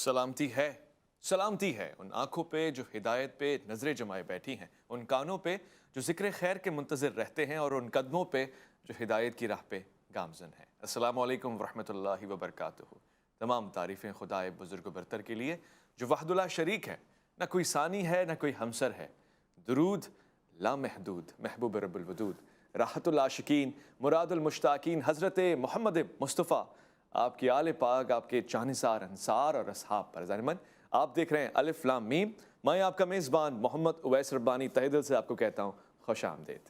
سلامتی ہے ان آنکھوں پہ جو ہدایت پہ نظریں جمائے بیٹھی ہیں، ان کانوں پہ جو ذکر خیر کے منتظر رہتے ہیں، اور ان قدموں پہ جو ہدایت کی راہ پہ گامزن ہیں۔ السلام علیکم ورحمۃ اللہ وبرکاتہ۔ تمام تعریفیں خدائے بزرگ و برتر کے لیے جو وحد لا شریک ہے، نہ کوئی ثانی ہے نہ کوئی ہمسر ہے۔ درود لامحدود محبوب رب الودود، راحت العاشقین، مراد المشتاقین، حضرت محمد مصطفیٰ، آپ کی آل پاک، آپ کے جانثار انصار اور اصحاب پر ظالمن۔ آپ دیکھ رہے ہیں الف لام میم۔ میں آپ کا میزبان محمد اویس ربانی تہہ دل سے آپ کو کہتا ہوں خوش آمدید۔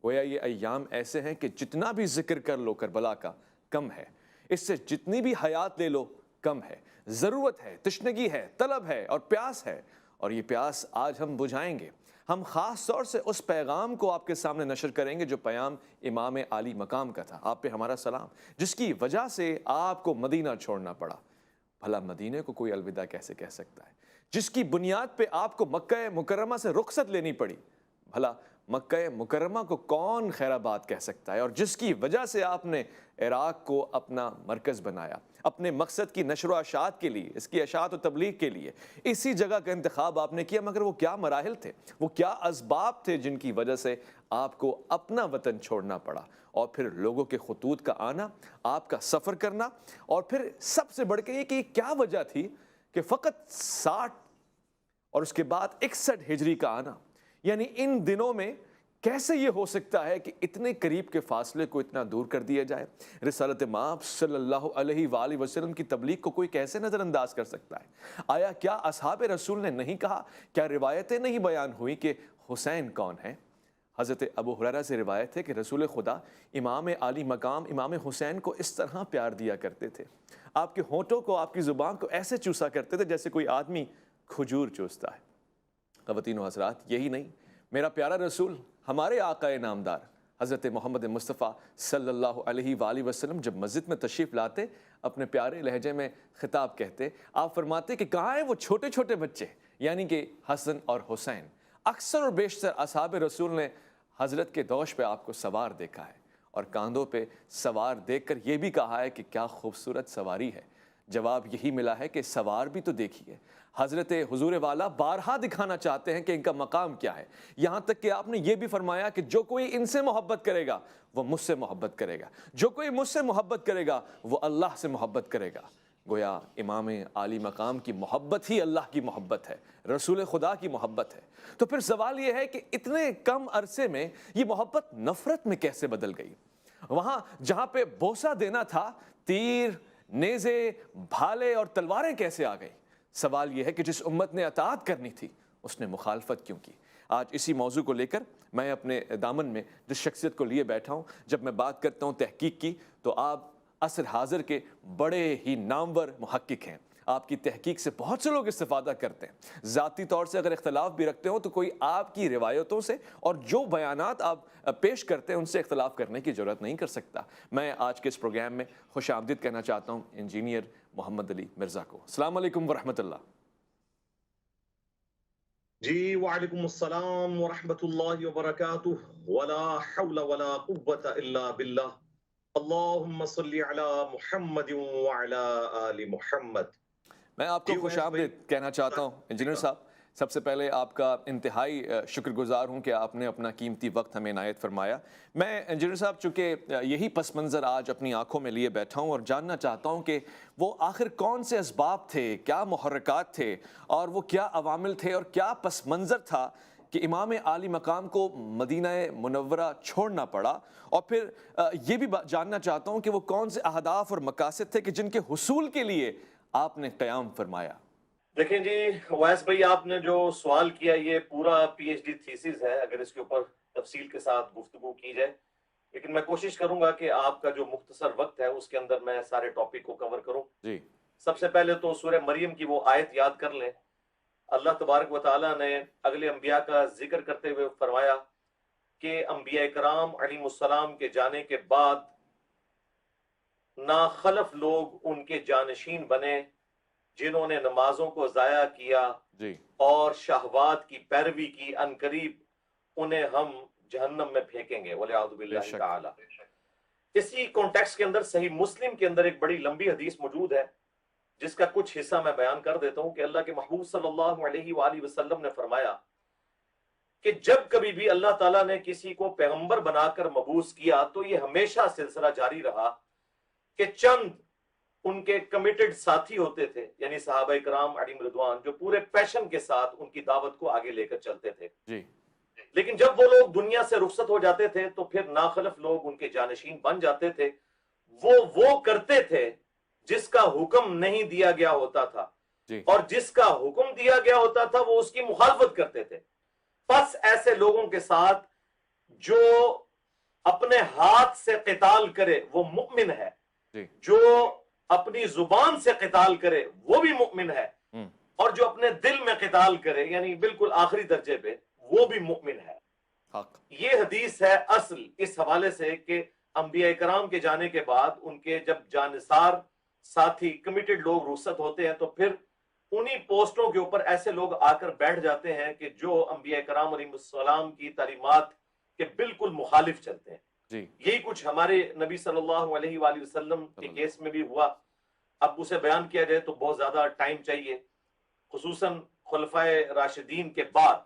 گویا یہ ایام ایسے ہیں کہ جتنا بھی ذکر کر لو کربلا کا کم ہے، اس سے جتنی بھی حیات لے لو کم ہے۔ ضرورت ہے، تشنگی ہے، طلب ہے اور پیاس ہے، اور یہ پیاس آج ہم بجھائیں گے۔ ہم خاص طور سے اس پیغام کو آپ کے سامنے نشر کریں گے جو پیام امام عالی مقام کا تھا، آپ پہ ہمارا سلام، جس کی وجہ سے آپ کو مدینہ چھوڑنا پڑا۔ بھلا مدینے کو کوئی الوداع کیسے کہہ سکتا ہے؟ جس کی بنیاد پہ آپ کو مکہ مکرمہ سے رخصت لینی پڑی، بھلا مکہ مکرمہ کو کون خیر آباد کہہ سکتا ہے؟ اور جس کی وجہ سے آپ نے عراق کو اپنا مرکز بنایا، اپنے مقصد کی نشر و اشاعت کے لیے، اس کی اشاعت و تبلیغ کے لیے اسی جگہ کا انتخاب آپ نے کیا۔ مگر وہ کیا مراحل تھے، وہ کیا اسباب تھے جن کی وجہ سے آپ کو اپنا وطن چھوڑنا پڑا، اور پھر لوگوں کے خطوط کا آنا، آپ کا سفر کرنا، اور پھر سب سے بڑھ کے یہ کہ کیا وجہ تھی کہ فقط 60 اور اس کے بعد 61 ہجری کا آنا؟ یعنی ان دنوں میں کیسے یہ ہو سکتا ہے کہ اتنے قریب کے فاصلے کو اتنا دور کر دیا جائے؟ رسالت مآب صلی اللہ علیہ وآلہ وسلم کی تبلیغ کو کوئی کیسے نظر انداز کر سکتا ہے؟ آیا کیا اصحاب رسول نے نہیں کہا؟ کیا روایتیں نہیں بیان ہوئی کہ حسین کون ہے؟ حضرت ابو ہریرہ سے روایت ہے کہ رسول خدا امام عالی مقام امام حسین کو اس طرح پیار دیا کرتے تھے، آپ کے ہونٹوں کو، آپ کی زبان کو ایسے چوسا کرتے تھے جیسے کوئی آدمی کھجور چوستا ہے۔ خواتین و حضرات، یہی نہیں، میرا پیارا رسول، ہمارے آقا نامدار حضرت محمد مصطفیٰ صلی اللہ علیہ وآلہ وسلم جب مسجد میں تشریف لاتے، اپنے پیارے لہجے میں خطاب کہتے، آپ فرماتے کہ کہاں ہیں وہ چھوٹے چھوٹے بچے، یعنی کہ حسن اور حسین۔ اکثر اور بیشتر اصحاب رسول نے حضرت کے دوش پہ آپ کو سوار دیکھا ہے، اور کاندھوں پہ سوار دیکھ کر یہ بھی کہا ہے کہ کیا خوبصورت سواری ہے۔ جواب یہی ملا ہے کہ سوار بھی تو دیکھیے۔ حضرت حضور والا بارہا دکھانا چاہتے ہیں کہ ان کا مقام کیا ہے، یہاں تک کہ آپ نے یہ بھی فرمایا کہ جو کوئی ان سے محبت کرے گا وہ مجھ سے محبت کرے گا، جو کوئی مجھ سے محبت کرے گا وہ اللہ سے محبت کرے گا۔ گویا امام عالی مقام کی محبت ہی اللہ کی محبت ہے، رسول خدا کی محبت ہے۔ تو پھر سوال یہ ہے کہ اتنے کم عرصے میں یہ محبت نفرت میں کیسے بدل گئی؟ وہاں جہاں پہ بوسہ دینا تھا، تیر، نیزے، بھالے اور تلواریں کیسے آ گئی؟ سوال یہ ہے کہ جس امت نے اطاعت کرنی تھی اس نے مخالفت کیوں کی؟ آج اسی موضوع کو لے کر میں اپنے دامن میں جس شخصیت کو لیے بیٹھا ہوں، جب میں بات کرتا ہوں تحقیق کی، تو آپ عصر حاضر کے بڑے ہی نامور محقق ہیں۔ آپ کی تحقیق سے بہت سے لوگ استفادہ کرتے ہیں۔ ذاتی طور سے اگر اختلاف بھی رکھتے ہوں تو کوئی آپ کی روایتوں سے اور جو بیانات آپ پیش کرتے ہیں ان سے اختلاف کرنے کی ضرورت نہیں کر سکتا۔ میں آج کے اس پروگرام میں خوش آمدید کہنا چاہتا ہوں انجینئر محمد علی مرزا کو۔ السلام علیکم ورحمۃ اللہ۔ جی وعلیکم السلام ورحمۃ اللہ وبرکاتہ، ولا حول ولا قوة الا باللہ، اللہم صلی علی محمد وعلی آل محمد۔ میں آپ کو خوش آمدید کہنا چاہتا ہوں انجینئر صاحب۔ سب سے پہلے آپ کا انتہائی شکر گزار ہوں کہ آپ نے اپنا قیمتی وقت ہمیں عنایت فرمایا۔ میں انجینئر صاحب چونکہ یہی پس منظر آج اپنی آنکھوں میں لیے بیٹھا ہوں، اور جاننا چاہتا ہوں کہ وہ آخر کون سے اسباب تھے، کیا محرکات تھے، اور وہ کیا عوامل تھے، اور کیا پس منظر تھا کہ امام عالی مقام کو مدینہ منورہ چھوڑنا پڑا، اور پھر یہ بھی جاننا چاہتا ہوں کہ وہ کون سے اہداف اور مقاصد تھے کہ جن کے حصول کے لیے آپ نے قیام فرمایا۔ دیکھیں جی ویس بھائی، آپ نے جو سوال کیا یہ پورا پی ایچ ڈی تھیسس ہے، اگر اس کے اوپر تفصیل کے ساتھ گفتگو کی جائے، لیکن میں کوشش کروں گا کہ آپ کا جو مختصر وقت ہے اس کے اندر میں سارے ٹاپک کو کور کروں۔ جی، سب سے پہلے تو سورہ مریم کی وہ آیت یاد کر لیں۔ اللہ تبارک و تعالیٰ نے اگلے انبیاء کا ذکر کرتے ہوئے فرمایا کہ انبیاء کرام علیہ السلام کے جانے کے بعد ناخلف لوگ ان کے جانشین بنے جنہوں نے نمازوں کو ضائع کیا جی، اور شہوات کی پیروی کی، عنقریب انہیں ہم جہنم میں پھینکیں گے والعیاذ باللہ تعالی۔ اسی کانٹیکس کے اندر صحیح مسلم کے اندر ایک بڑی لمبی حدیث موجود ہے جس کا کچھ حصہ میں بیان کر دیتا ہوں کہ اللہ کے محبوب صلی اللہ علیہ وآلہ وسلم نے فرمایا کہ جب کبھی بھی اللہ تعالیٰ نے کسی کو پیغمبر بنا کر مبعوث کیا تو یہ ہمیشہ سلسلہ جاری رہا کہ چند ان کے کمیٹڈ ساتھی ہوتے تھے، یعنی صحابہ کرام علیہم رضوان، جو پورے پیشن کے ساتھ ان کی دعوت کو آگے لے کر چلتے تھے جی لیکن جب وہ لوگ دنیا سے رخصت ہو جاتے تھے تو پھر ناخلف لوگ ان کے جانشین بن جاتے تھے، وہ کرتے تھے جس کا حکم نہیں دیا گیا ہوتا تھا، جی اور جس کا حکم دیا گیا ہوتا تھا وہ اس کی مخالفت کرتے تھے۔ پس ایسے لوگوں کے ساتھ جو اپنے ہاتھ سے قتال کرے وہ مؤمن ہے، جی جو اپنی زبان سے قتال کرے وہ بھی مؤمن ہے، ہم، اور جو اپنے دل میں قتال کرے یعنی بالکل آخری درجے پہ وہ بھی مؤمن ہے۔ حق یہ حدیث ہے اصل اس حوالے سے کہ انبیاء کرام کے جانے کے بعد ان کے جب جانثار ساتھی کمیٹڈ لوگ رخصت ہوتے ہیں تو پھر انہی پوسٹوں کے اوپر ایسے لوگ آ کر بیٹھ جاتے ہیں کہ جو انبیاء کرام علیہ السلام کی تعلیمات کے بالکل مخالف چلتے ہیں۔ جی یہی کچھ ہمارے نبی صلی اللہ علیہ وآلہ وسلم کے کیس میں بھی ہوا۔ اب اسے بیان کیا جائے تو بہت زیادہ ٹائم چاہیے، خصوصاً خلفائے راشدین کے بعد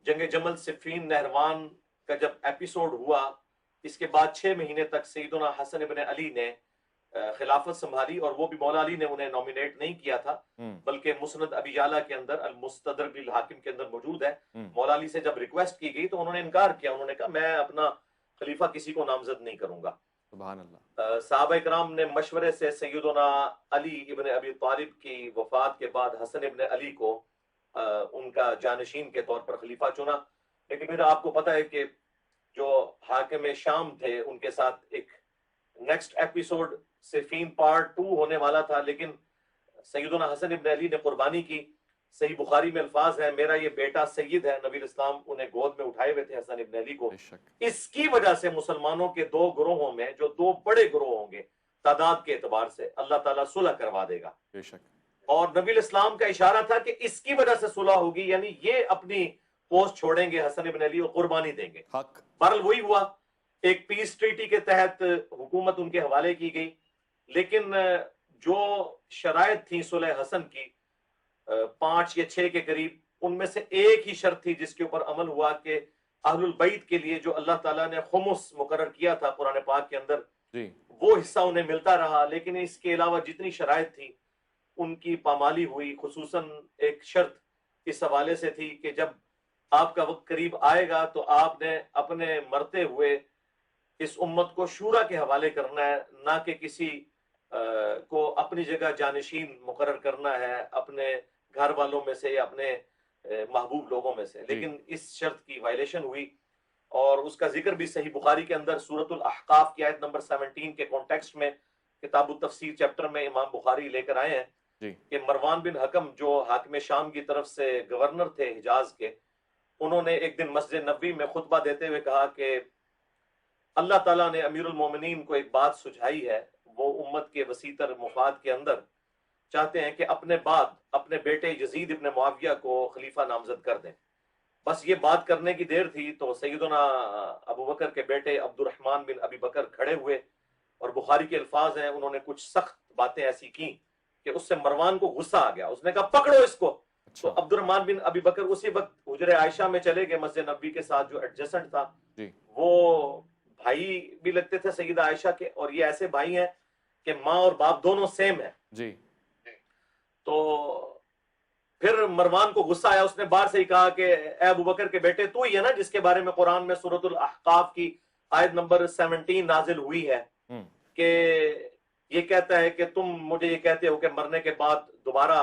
جنگ جمل صفین نہروان کا جب ایپیسوڈ ہوا، اس کے بعد 6 مہینے تک سیدنا حسن ابن علی نے خلافت سنبھالی، اور وہ بھی مولا علی نے انہیں نومینیٹ نہیں کیا تھا ہم، بلکہ مسند ابی یعلا کے اندر المستدرک للحاکم کے اندر موجود ہے۔ ہم، مولا علی سے جب ریکویسٹ کی گئی تو انہوں نے انکار کیا، انہوں نے کہا میں اپنا خلیفہ کسی کو نامزد نہیں کروں گا۔ سبحان اللہ۔ صحابہ کرام نے مشورے سے سیدنا علی ابن ابی طالب کی وفات کے بعد حسن ابن علی کو ان کا جانشین کے طور پر خلیفہ چنا، لیکن پھر آپ کو پتہ ہے کہ جو حاکم شام تھے ان کے ساتھ ایک نیکسٹ ایپیسوڈ صفین پارٹ 2 ہونے والا تھا، لیکن سیدنا حسن ابن علی نے قربانی کی۔ صحیح بخاری میں الفاظ ہیں میرا یہ بیٹا سید ہے، نبی الاسلام انہیں گود میں اٹھائے ہوئے تھے حسن ابن علی کو۔ بے شک اس کی وجہ سے مسلمانوں کے 2 گروہوں میں جو 2 بڑے گروہ ہوں گے تعداد کے اعتبار سے، اللہ تعالیٰ صلح کروا دے گا، بے شک اور نبی الاسلام کا اشارہ تھا کہ اس کی وجہ سے صلح ہوگی، یعنی یہ اپنی پوسٹ چھوڑیں گے حسن ابن علی اور قربانی دیں گے۔ حق بہرحال وہی ہوا، ایک پیس ٹریٹی کے تحت حکومت ان کے حوالے کی گئی، لیکن جو شرائط تھیں صلح حسن کی 5 یا 6 کے قریب، ان میں سے ایک ہی شرط تھی جس کے اوپر عمل ہوا کہ اہل البیت کے لیے جو اللہ تعالیٰ نے خمس مقرر کیا تھا قرآن پاک کے اندر جی وہ حصہ انہیں ملتا رہا، لیکن اس کے علاوہ جتنی شرائط تھی ان کی پامالی ہوئی۔ خصوصاً ایک شرط اس حوالے سے تھی کہ جب آپ کا وقت قریب آئے گا تو آپ نے اپنے مرتے ہوئے اس امت کو شورا کے حوالے کرنا ہے، نہ کہ کسی کو اپنی جگہ جانشین مقرر کرنا ہے اپنے گھر والوں میں سے یا اپنے محبوب لوگوں میں سے۔ لیکن اس شرط کی وائلیشن ہوئی، اور اس کا ذکر بھی صحیح بخاری کے اندر سورۃ الاحقاف کی آیت نمبر 17 کے کانٹیکسٹ میں کتاب التفسیر چیپٹر میں امام بخاری لے کر آئے ہیں جی کہ مروان بن حکم جو حاکم شام کی طرف سے گورنر تھے حجاز کے، انہوں نے ایک دن مسجد نبوی میں خطبہ دیتے ہوئے کہا کہ اللہ تعالیٰ نے امیر المومنین کو ایک بات سجھائی ہے، وہ امت کے وسیع تر مفاد کے اندر چاہتے ہیں کہ اپنے بعد اپنے بیٹے یزید ابن معاویہ کو خلیفہ نامزد کر دیں۔ بس یہ بات کرنے کی دیر تھی تو سیدنا ابو بکر کے بیٹے عبد الرحمن بن ابی بکر کھڑے ہوئے، اور بخاری کے الفاظ ہیں انہوں نے کچھ سخت باتیں ایسی کی کہ اس سے مروان کو غصہ آ گیا، اس نے کہا پکڑو اس کو۔ تو عبد الرحمن بن ابی بکر اسی وقت حجر عائشہ میں چلے گئے، مسجد نبوی کے ساتھ جو ایڈجسنٹ تھا، جی وہ بھائی بھی لگتے تھے سیدہ عائشہ کے، اور یہ ایسے بھائی ہیں کہ ماں اور باپ دونوں سیم ہیں۔ جی تو پھر مروان کو غصہ آیا، اس نے باہر سے ہی کہا کہ اے ابو بکر کے بیٹے تو ہی ہے نا جس کے بارے میں قرآن میں سورۃ الاحقاف کی آیت نمبر 17 نازل ہوئی ہے ہم، کہ یہ کہتا ہے کہ تم مجھے یہ کہتے ہو کہ مرنے کے بعد دوبارہ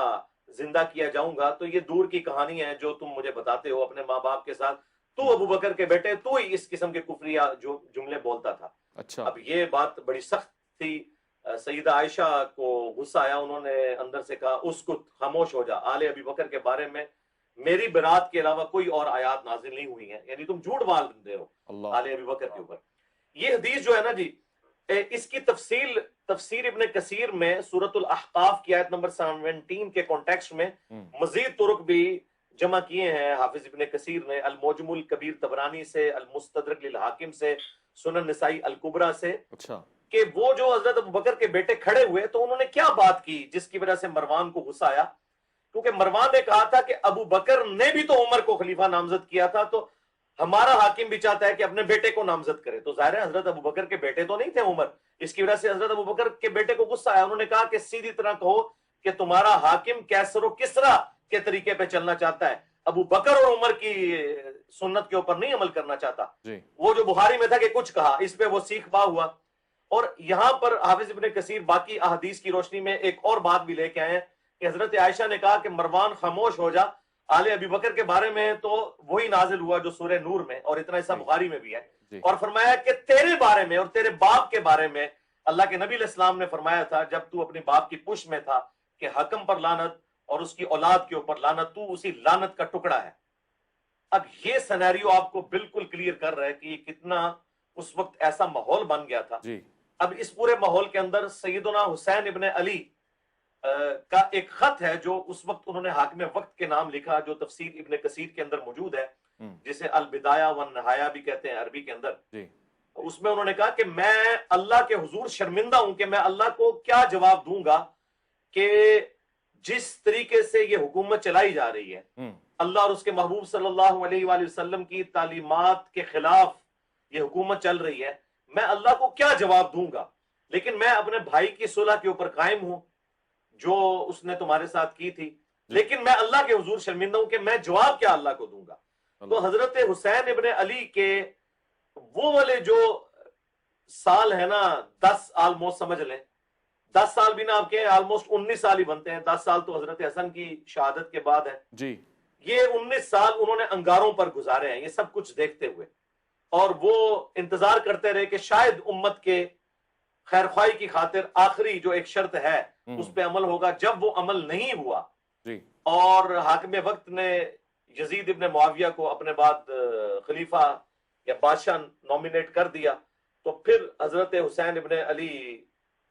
زندہ کیا جاؤں گا، تو یہ دور کی کہانی ہے جو تم مجھے بتاتے ہو اپنے ماں باپ کے ساتھ، تو ابو بکر کے بیٹے تو ہی اس قسم کے کفریہ جو جملے بولتا تھا۔ اچھا اب یہ بات بڑی سخت تھی، سیدہ عائشہ کو غصہ آیا، انہوں نے اندر سے کہا اسکت، خاموش ہو جا، آل ابی بکر کے بارے میں میری برات کے علاوہ کوئی اور آیات نازل نہیں ہوئی ہیں، یعنی تم جھوٹ بال دے ہو اللہ آل ابی بکر کے اوپر۔ یہ حدیث جو ہے نا جی، اس کی تفسیر ابن کثیر میں سورۃ الاحقاف کی آیت نمبر 17 کے کانٹیکسٹ میں ہم، مزید طرق بھی جمع کیے ہیں حافظ ابن کثیر نے، المعجم الکبیر طبرانی سے، المستدرک للحاکم سے، سنن نسائی الکبریٰ سے، اچھا کہ وہ جو حضرت ابوبکر کے بیٹے کھڑے ہوئے تو انہوں نے کیا بات کی جس کی وجہ سے مروان کو غصہ آیا؟ کیونکہ مروان نے کہا تھا کہ ابو بکر نے بھی تو عمر کو خلیفہ نامزد کیا تھا، تو ہمارا حاکم بھی چاہتا ہے کہ اپنے بیٹے کو نامزد کرے. تو ظاہر ہے حضرت ابو بکر کے بیٹے تو نہیں تھے عمر، اس کی وجہ سے حضرت ابو بکر کے بیٹے کو غصہ آیا. انہوں نے کہا کہ سیدھی طرح کہو کہ تمہارا حاکم کیسر و کسرا کے طریقے پہ چلنا چاہتا ہے، ابو بکر اور عمر کی سنت کے اوپر نہیں عمل کرنا چاہتا. وہ جو بخاری میں تھا کہ کچھ کہا، اس پہ وہ سیخ پا ہوا. اور یہاں پر حافظ ابن کثیر باقی احادیث کی روشنی میں ایک اور بات بھی لے کے آئے ہیں کہ حضرت عائشہ نے کہا کہ مروان خاموش ہو جا. آل ابی بکر کے بارے میں تو وہی نازل ہوا جو سورہ نور میں، اور اتنا حصہ بخاری میں بھی ہے. اور فرمایا کہ تیرے بارے میں اور تیرے باپ کے بارے میں اللہ کے نبی علیہ السلام نے فرمایا تھا جب تو اپنے باپ کی پشت میں تھا کہ حکم پر لعنت اور اس کی اولاد کے اوپر لعنت، تو اسی لعنت کا ٹکڑا ہے. اب یہ سینیریو آپ کو بالکل کلیئر کر رہا ہے کہ یہ کتنا اس وقت ایسا ماحول بن گیا تھا. اب اس پورے ماحول کے اندر سیدنا حسین ابن علی کا ایک خط ہے جو اس وقت انہوں نے حاکم وقت کے نام لکھا، جو تفسیر ابن کثیر کے اندر موجود ہے، جسے البدایہ والنہایہ بھی کہتے ہیں عربی کے اندر. اس میں انہوں نے کہا کہ میں اللہ کے حضور شرمندہ ہوں کہ میں اللہ کو کیا جواب دوں گا کہ جس طریقے سے یہ حکومت چلائی جا رہی ہے، اللہ اور اس کے محبوب صلی اللہ علیہ وآلہ وسلم کی تعلیمات کے خلاف یہ حکومت چل رہی ہے، میں اللہ کو کیا جواب دوں گا. لیکن میں اپنے بھائی کی صلح کے اوپر قائم ہوں جو اس نے تمہارے ساتھ کی تھی، لیکن میں اللہ کے حضور شرمندہ ہوں کہ میں جواب کیا اللہ کو دوں گا. تو حضرت حسین ابن علی کے وہ والے جو سال ہے نا، 10 آلموسٹ سمجھ لیں، 10 سال بھی نا آپ کے آلموسٹ 19 سال ہی بنتے ہیں. 10 سال تو حضرت حسن کی شہادت کے بعد ہے. یہ 19 سال انہوں نے انگاروں پر گزارے ہیں، یہ سب کچھ دیکھتے ہوئے، اور وہ انتظار کرتے رہے کہ شاید امت کے خیر خواہی کی خاطر آخری جو ایک شرط ہے اس پہ عمل ہوگا. جب وہ عمل نہیں ہوا اور حاکم وقت نے یزید ابن معاویہ کو اپنے بعد خلیفہ یا بادشاہ نومینیٹ کر دیا، تو پھر حضرت حسین ابن علی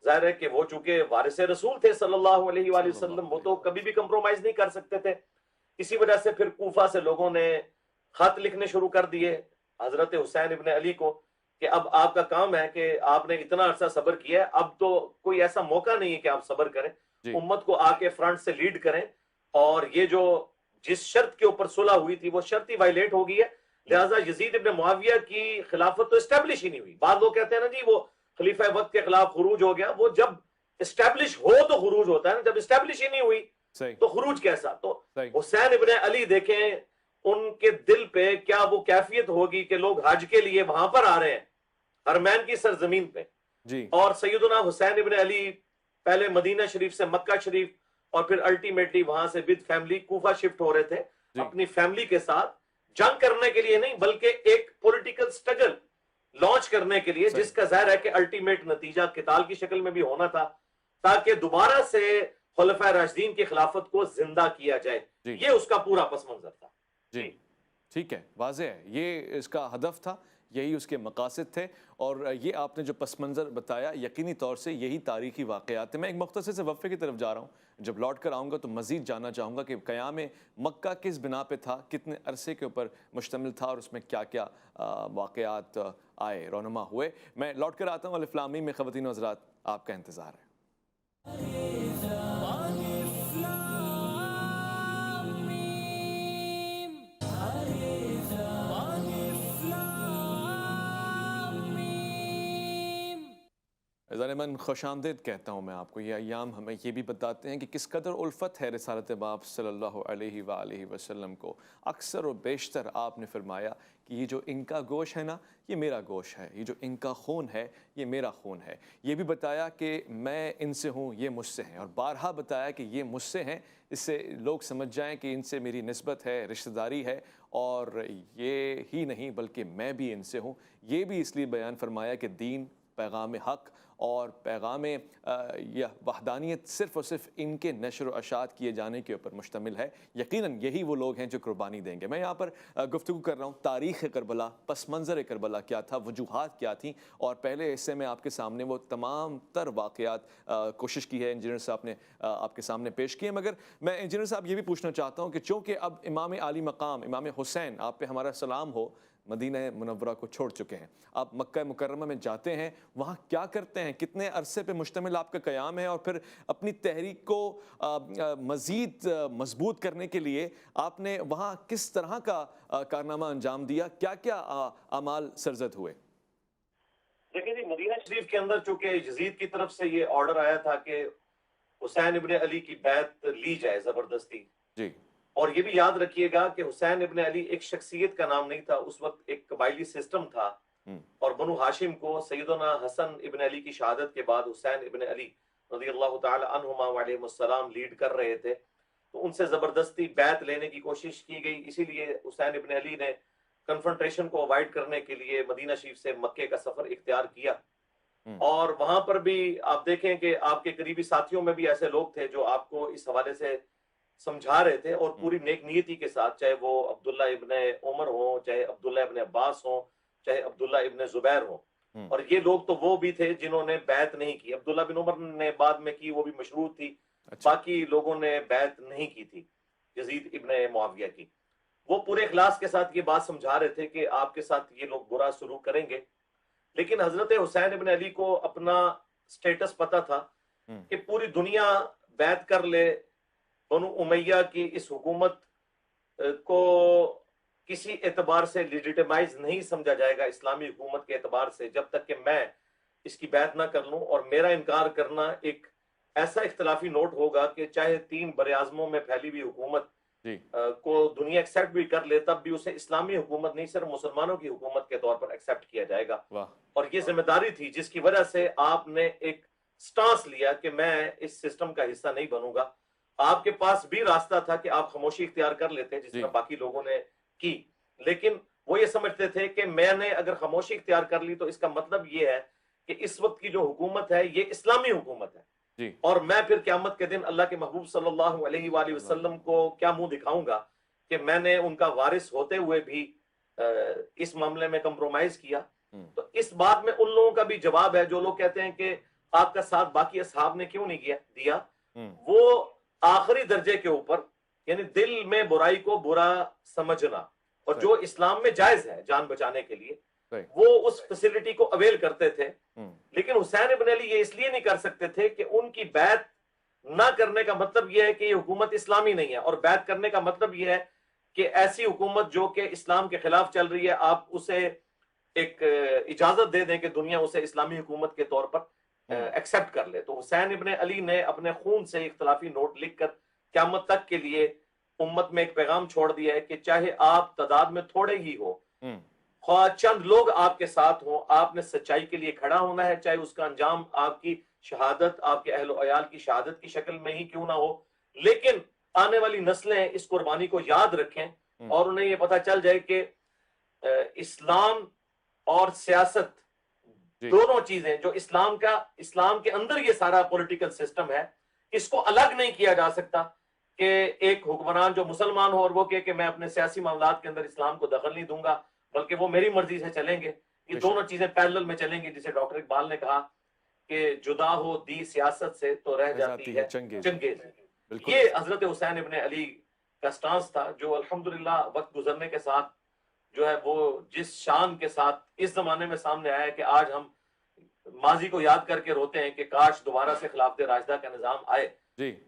ظاہر ہے کہ وہ چونکہ وارث رسول تھے صلی اللہ علیہ وآلہ وسلم، وہ تو کبھی بھی کمپرومائز نہیں کر سکتے تھے. اسی وجہ سے پھر کوفہ سے لوگوں نے خط لکھنے شروع کر دیے حضرت حسین ابن علی کو کہ اب آپ کا کام ہے کہ آپ نے اتنا عرصہ صبر کیا ہے، اب تو کوئی ایسا موقع نہیں ہے کہ آپ صبر کریں، امت کو آ کے فرنٹ سے لیڈ کریں. اور یہ جو جس شرط کے اوپر صلح ہوئی تھی وہ شرط ہی وائلیٹ ہو گئی ہے، لہٰذا یزید ابن معاویہ کی خلافت تو اسٹیبلش ہی نہیں ہوئی. بعض لوگ کہتے ہیں نا جی وہ خلیفہ وقت کے خلاف خروج ہو گیا، وہ جب اسٹیبلش ہو تو خروج ہوتا ہے نا، جب اسٹیبلش ہی نہیں ہوئی تو خروج کیسا. تو حسین ابن علی دیکھیں ان کے دل پہ کیا وہ کیفیت ہوگی کہ لوگ حج کے لیے وہاں پر آ رہے ہیں حرمین کی سرزمین پہ، اور سیدنا حسین ابن علی پہلے مدینہ شریف سے مکہ شریف اور پھر الٹیمیٹلی وہاں سے ود فیملی کوفہ شفٹ ہو رہے تھے اپنی فیملی کے ساتھ، جنگ کرنے کے لیے نہیں بلکہ ایک پولیٹیکل سٹرگل لانچ کرنے کے لیے، جس کا ظاہر ہے کہ الٹیمیٹ نتیجہ قتال کی شکل میں بھی ہونا تھا تاکہ دوبارہ سے خلفائے راشدین کی خلافت کو زندہ کیا جائے. یہ اس کا پورا پس منظر تھا. جی ٹھیک ہے، واضح ہے، یہ اس کا ہدف تھا، یہی اس کے مقاصد تھے، اور یہ آپ نے جو پس منظر بتایا یقینی طور سے یہی تاریخی واقعات ہیں. میں ایک مختصر سے وقفے کی طرف جا رہا ہوں، جب لوٹ کر آؤں گا تو مزید جاننا چاہوں گا کہ قیام مکہ کس بنا پہ تھا، کتنے عرصے کے اوپر مشتمل تھا، اور اس میں کیا کیا واقعات آئے، رونما ہوئے. میں لوٹ کر آتا ہوں. الف لام میم میں خواتین و حضرات آپ کا انتظار ہے. من خوش آمدید کہتا ہوں میں آپ کو. یہ ایام ہمیں یہ بھی بتاتے ہیں کہ کس قدر الفت ہے رسالت باب صلی اللہ علیہ وآلہ وسلم کو. اکثر و بیشتر آپ نے فرمایا کہ یہ جو ان کا گوشت ہے نا یہ میرا گوشت ہے، یہ جو ان کا خون ہے یہ میرا خون ہے. یہ بھی بتایا کہ میں ان سے ہوں، یہ مجھ سے ہیں، اور بارہا بتایا کہ یہ مجھ سے ہیں، اس سے لوگ سمجھ جائیں کہ ان سے میری نسبت ہے، رشتہ داری ہے، اور یہ ہی نہیں بلکہ میں بھی ان سے ہوں. یہ بھی اس لیے بیان فرمایا کہ دین، پیغام حق اور پیغام یا وحدانیت صرف اور صرف ان کے نشر و اشاعت کیے جانے کے اوپر مشتمل ہے. یقیناً یہی وہ لوگ ہیں جو قربانی دیں گے. میں یہاں پر گفتگو کر رہا ہوں تاریخ کربلا، پس منظر کربلا کیا تھا، وجوہات کیا تھیں، اور پہلے حصے میں آپ کے سامنے وہ تمام تر واقعات کوشش کی ہے انجینئر صاحب نے آپ کے سامنے پیش کیے. مگر میں انجینئر صاحب یہ بھی پوچھنا چاہتا ہوں کہ چونکہ اب امام عالی مقام امام حسین، آپ پہ ہمارا سلام ہو، مدینہ منورہ کو چھوڑ چکے ہیں، آپ مکہ مکرمہ میں جاتے ہیں، وہاں کیا کرتے ہیں؟ کتنے عرصے پہ مشتمل آپ کا قیام ہے؟ اور پھر اپنی تحریک کو مزید مضبوط کرنے کے لیے آپ نے وہاں کس طرح کا کارنامہ انجام دیا؟ کیا کیا اعمال سرزد ہوئے؟ دیکھیں جی، مدینہ شریف کے اندر چونکہ یزید کی طرف سے یہ آرڈر آیا تھا کہ حسین ابن علی کی بیعت لی جائے زبردستی، جی اور یہ بھی یاد رکھیے گا کہ حسین ابن علی ایک شخصیت کا نام نہیں تھا، اس وقت ایک قبائلی سسٹم تھا، اور بنو ہاشم کو سیدنا حسن ابن علی کی شہادت کے بعد حسین ابن علی رضی اللہ تعالی عنہما وعلیہم السلام لیڈ کر رہے تھے، تو ان سے زبردستی بیعت لینے کی کوشش کی گئی، اسی لیے حسین ابن علی نے کنفرنٹریشن کو اوائڈ کرنے کے لیے مدینہ شریف سے مکے کا سفر اختیار کیا، اور وہاں پر بھی آپ دیکھیں کہ آپ کے قریبی ساتھیوں میں بھی ایسے لوگ تھے جو آپ کو اس حوالے سے سمجھا رہے تھے، اور پوری نیک نیتی کے ساتھ، چاہے وہ عبداللہ ابن عمر ہوں، چاہے عبداللہ ابن عباس ہوں، چاہے عبداللہ ابن زبیر ہوں، اور یہ لوگ تو وہ بھی تھے جنہوں نے بیعت نہیں کی۔ عبداللہ بن عمر نے بعد میں کی، وہ بھی مشروط تھی، باقی لوگوں نے بیعت نہیں کی تھی یزید ابن معاویہ کی۔ وہ پورے اخلاص کے ساتھ یہ بات سمجھا رہے تھے کہ آپ کے ساتھ یہ لوگ برا سلوک کریں گے، لیکن حضرت حسین ابن علی کو اپنا سٹیٹس پتا تھا کہ پوری دنیا بیعت کر لے، بنو امیہ کی اس حکومت کو کسی اعتبار سے لیجیٹیمائز نہیں سمجھا جائے گا اسلامی حکومت کے اعتبار سے، جب تک کہ میں اس کی بیعت نہ کر لوں، اور میرا انکار کرنا ایک ایسا اختلافی نوٹ ہوگا کہ چاہے 3 براعظموں میں پھیلی ہوئی حکومت کو دنیا ایکسیپٹ بھی کر لے، تب بھی اسے اسلامی حکومت نہیں، صرف مسلمانوں کی حکومت کے طور پر ایکسیپٹ کیا جائے گا۔ اور یہ ذمہ داری تھی جس کی وجہ سے آپ نے ایک سٹانس لیا کہ میں اس سسٹم کا حصہ نہیں بنوں گا۔ آپ کے پاس بھی راستہ تھا کہ آپ خاموشی اختیار کر لیتے جس طرح باقی لوگوں نے کی، لیکن وہ یہ سمجھتے تھے کہ میں نے اگر خاموشی اختیار کر لی تو اس کا مطلب یہ ہے کہ اس وقت کی جو حکومت ہے یہ اسلامی حکومت ہے، اور میں پھر قیامت کے دن اللہ کے محبوب صلی اللہ علیہ وآلہ وسلم کو کیا منہ دکھاؤں گا کہ میں نے ان کا وارث ہوتے ہوئے بھی اس معاملے میں کمپرومائز کیا۔ تو اس بات میں ان لوگوں کا بھی جواب ہے جو لوگ کہتے ہیں کہ آپ کا ساتھ باقی اصحاب نے کیوں نہیں دیا، وہ آخری درجے کے اوپر، یعنی دل میں برائی کو برا سمجھنا، اور جو اسلام میں جائز ہے جان بچانے کے لیے، وہ اس فیسلٹی کو اویل کرتے تھے۔ لیکن حسین ابن علی یہ اس لیے نہیں کر سکتے تھے کہ ان کی بیعت نہ کرنے کا مطلب یہ ہے کہ یہ حکومت اسلامی نہیں ہے، اور بیعت کرنے کا مطلب یہ ہے کہ ایسی حکومت جو کہ اسلام کے خلاف چل رہی ہے آپ اسے ایک اجازت دے دیں کہ دنیا اسے اسلامی حکومت کے طور پر ایکسیپٹ کر لے۔ تو حسین ابن علی نے اپنے خون سے اختلافی نوٹ لکھ کر قیامت تک کے لیے امت میں ایک پیغام چھوڑ دیا ہے کہ چاہے آپ تعداد میں تھوڑے ہی ہو، خواہ چند لوگ آپ کے ساتھ ہوں، آپ نے سچائی کے لیے کھڑا ہونا ہے، چاہے اس کا انجام آپ کی شہادت، آپ کے اہل و عیال کی شہادت کی شکل میں ہی کیوں نہ ہو، لیکن آنے والی نسلیں اس قربانی کو یاد رکھیں، اور انہیں یہ پتہ چل جائے کہ اسلام اور سیاست دونوں چیزیں، جو اسلام کے اندر یہ سارا پولیٹیکل سسٹم ہے، اس کو الگ نہیں کیا جا سکتا کہ ایک حکمران جو مسلمان ہو اور وہ کہ میں اپنے سیاسی معاملات کے اندر اسلام کو دخل نہیں دوں گا، بلکہ وہ میری مرضی سے چلیں گے۔ یہ دونوں چیزیں پیرلل میں چلیں گی، جسے ڈاکٹر اقبال نے کہا کہ جدا ہو دی سیاست سے تو رہ جاتی ہے چنگیز۔ یہ حضرت حسین ابن علی کا سٹانس تھا، جو الحمدللہ وقت گزرنے کے ساتھ جو ہے وہ جس شان کے ساتھ اس زمانے میں سامنے آیا ہے کہ آج ہم ماضی کو یاد کر کے روتے ہیں کہ کاش دوبارہ سے خلافت راشدہ کا نظام آئے،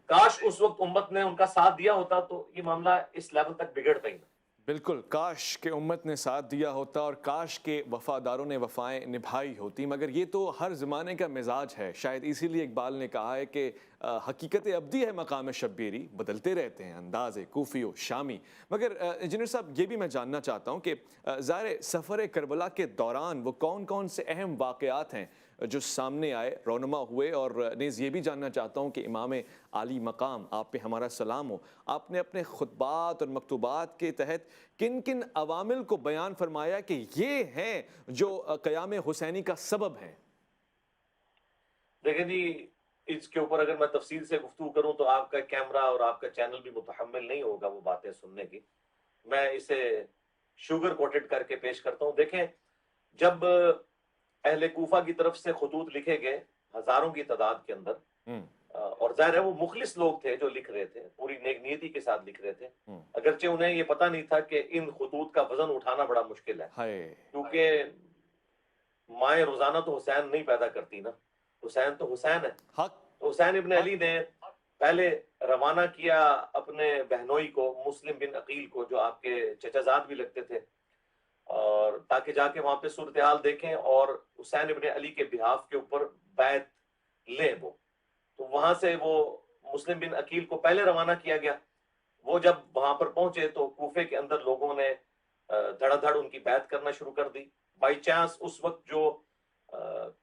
کاش اس وقت امت نے ان کا ساتھ دیا ہوتا تو یہ معاملہ اس لیول تک بگڑتا ہی نہ۔ بالکل، کاش کہ امت نے ساتھ دیا ہوتا، اور کاش کہ وفاداروں نے وفائیں نبھائی ہوتی، مگر یہ تو ہر زمانے کا مزاج ہے۔ شاید اسی لیے اقبال نے کہا ہے کہ حقیقت ابدی ہے مقام شبیری، بدلتے رہتے ہیں انداز کوفی و شامی۔ مگر انجینئر صاحب، یہ بھی میں جاننا چاہتا ہوں کہ ظاہر سفر کربلا کے دوران وہ کون کون سے اہم واقعات ہیں جو سامنے آئے، رونما ہوئے، اور نیز یہ بھی جاننا چاہتا ہوں کہ امام عالی مقام آپ پہ ہمارا سلام ہو، آپ نے اپنے خطبات اور مکتوبات کے تحت کن کن عوامل کو بیان فرمایا کہ یہ ہیں جو قیام حسینی کا سبب ہیں؟ دیکھیں جی، اس کے اوپر اگر میں تفصیل سے گفتگو کروں تو آپ کا کیمرہ اور آپ کا چینل بھی متحمل نہیں ہوگا وہ باتیں سننے کی، میں اسے شوگر کوٹڈ کر کے پیش کرتا ہوں۔ دیکھیں، جب اہل کوفہ کی طرف سے خطوط لکھے گئے ہزاروں کی تعداد کے اندر اور ظاہر ہے وہ مخلص لوگ تھے جو لکھ رہے تھے، پوری نیک نیتی کے ساتھ لکھ رہے تھے، ہوں، اگرچہ انہیں یہ پتہ نہیں تھا کہ ان خطوط کا وزن اٹھانا بڑا مشکل ہے، ہائے کیونکہ مائیں روزانہ تو حسین نہیں پیدا کرتی نا، حسین تو حسین ہے. حق تو حسین ابن حق علی نے پہلے روانہ کیا اپنے بہنوئی کو، مسلم بن عقیل کو، جو آپ کے چچا زاد بھی لگتے تھے، اور تاکہ جا کے وہاں پہ صورتحال دیکھیں اور حسین ابن علی کے بہاف کے اوپر بیعت لیں وہ. تو وہاں سے وہ مسلم بن عقیل کو پہلے روانہ کیا گیا. وہ جب وہاں پر پہنچے تو کوفے کے اندر لوگوں نے دھڑا دھڑ ان کی بیعت کرنا شروع کر دی. بائی چانس اس وقت جو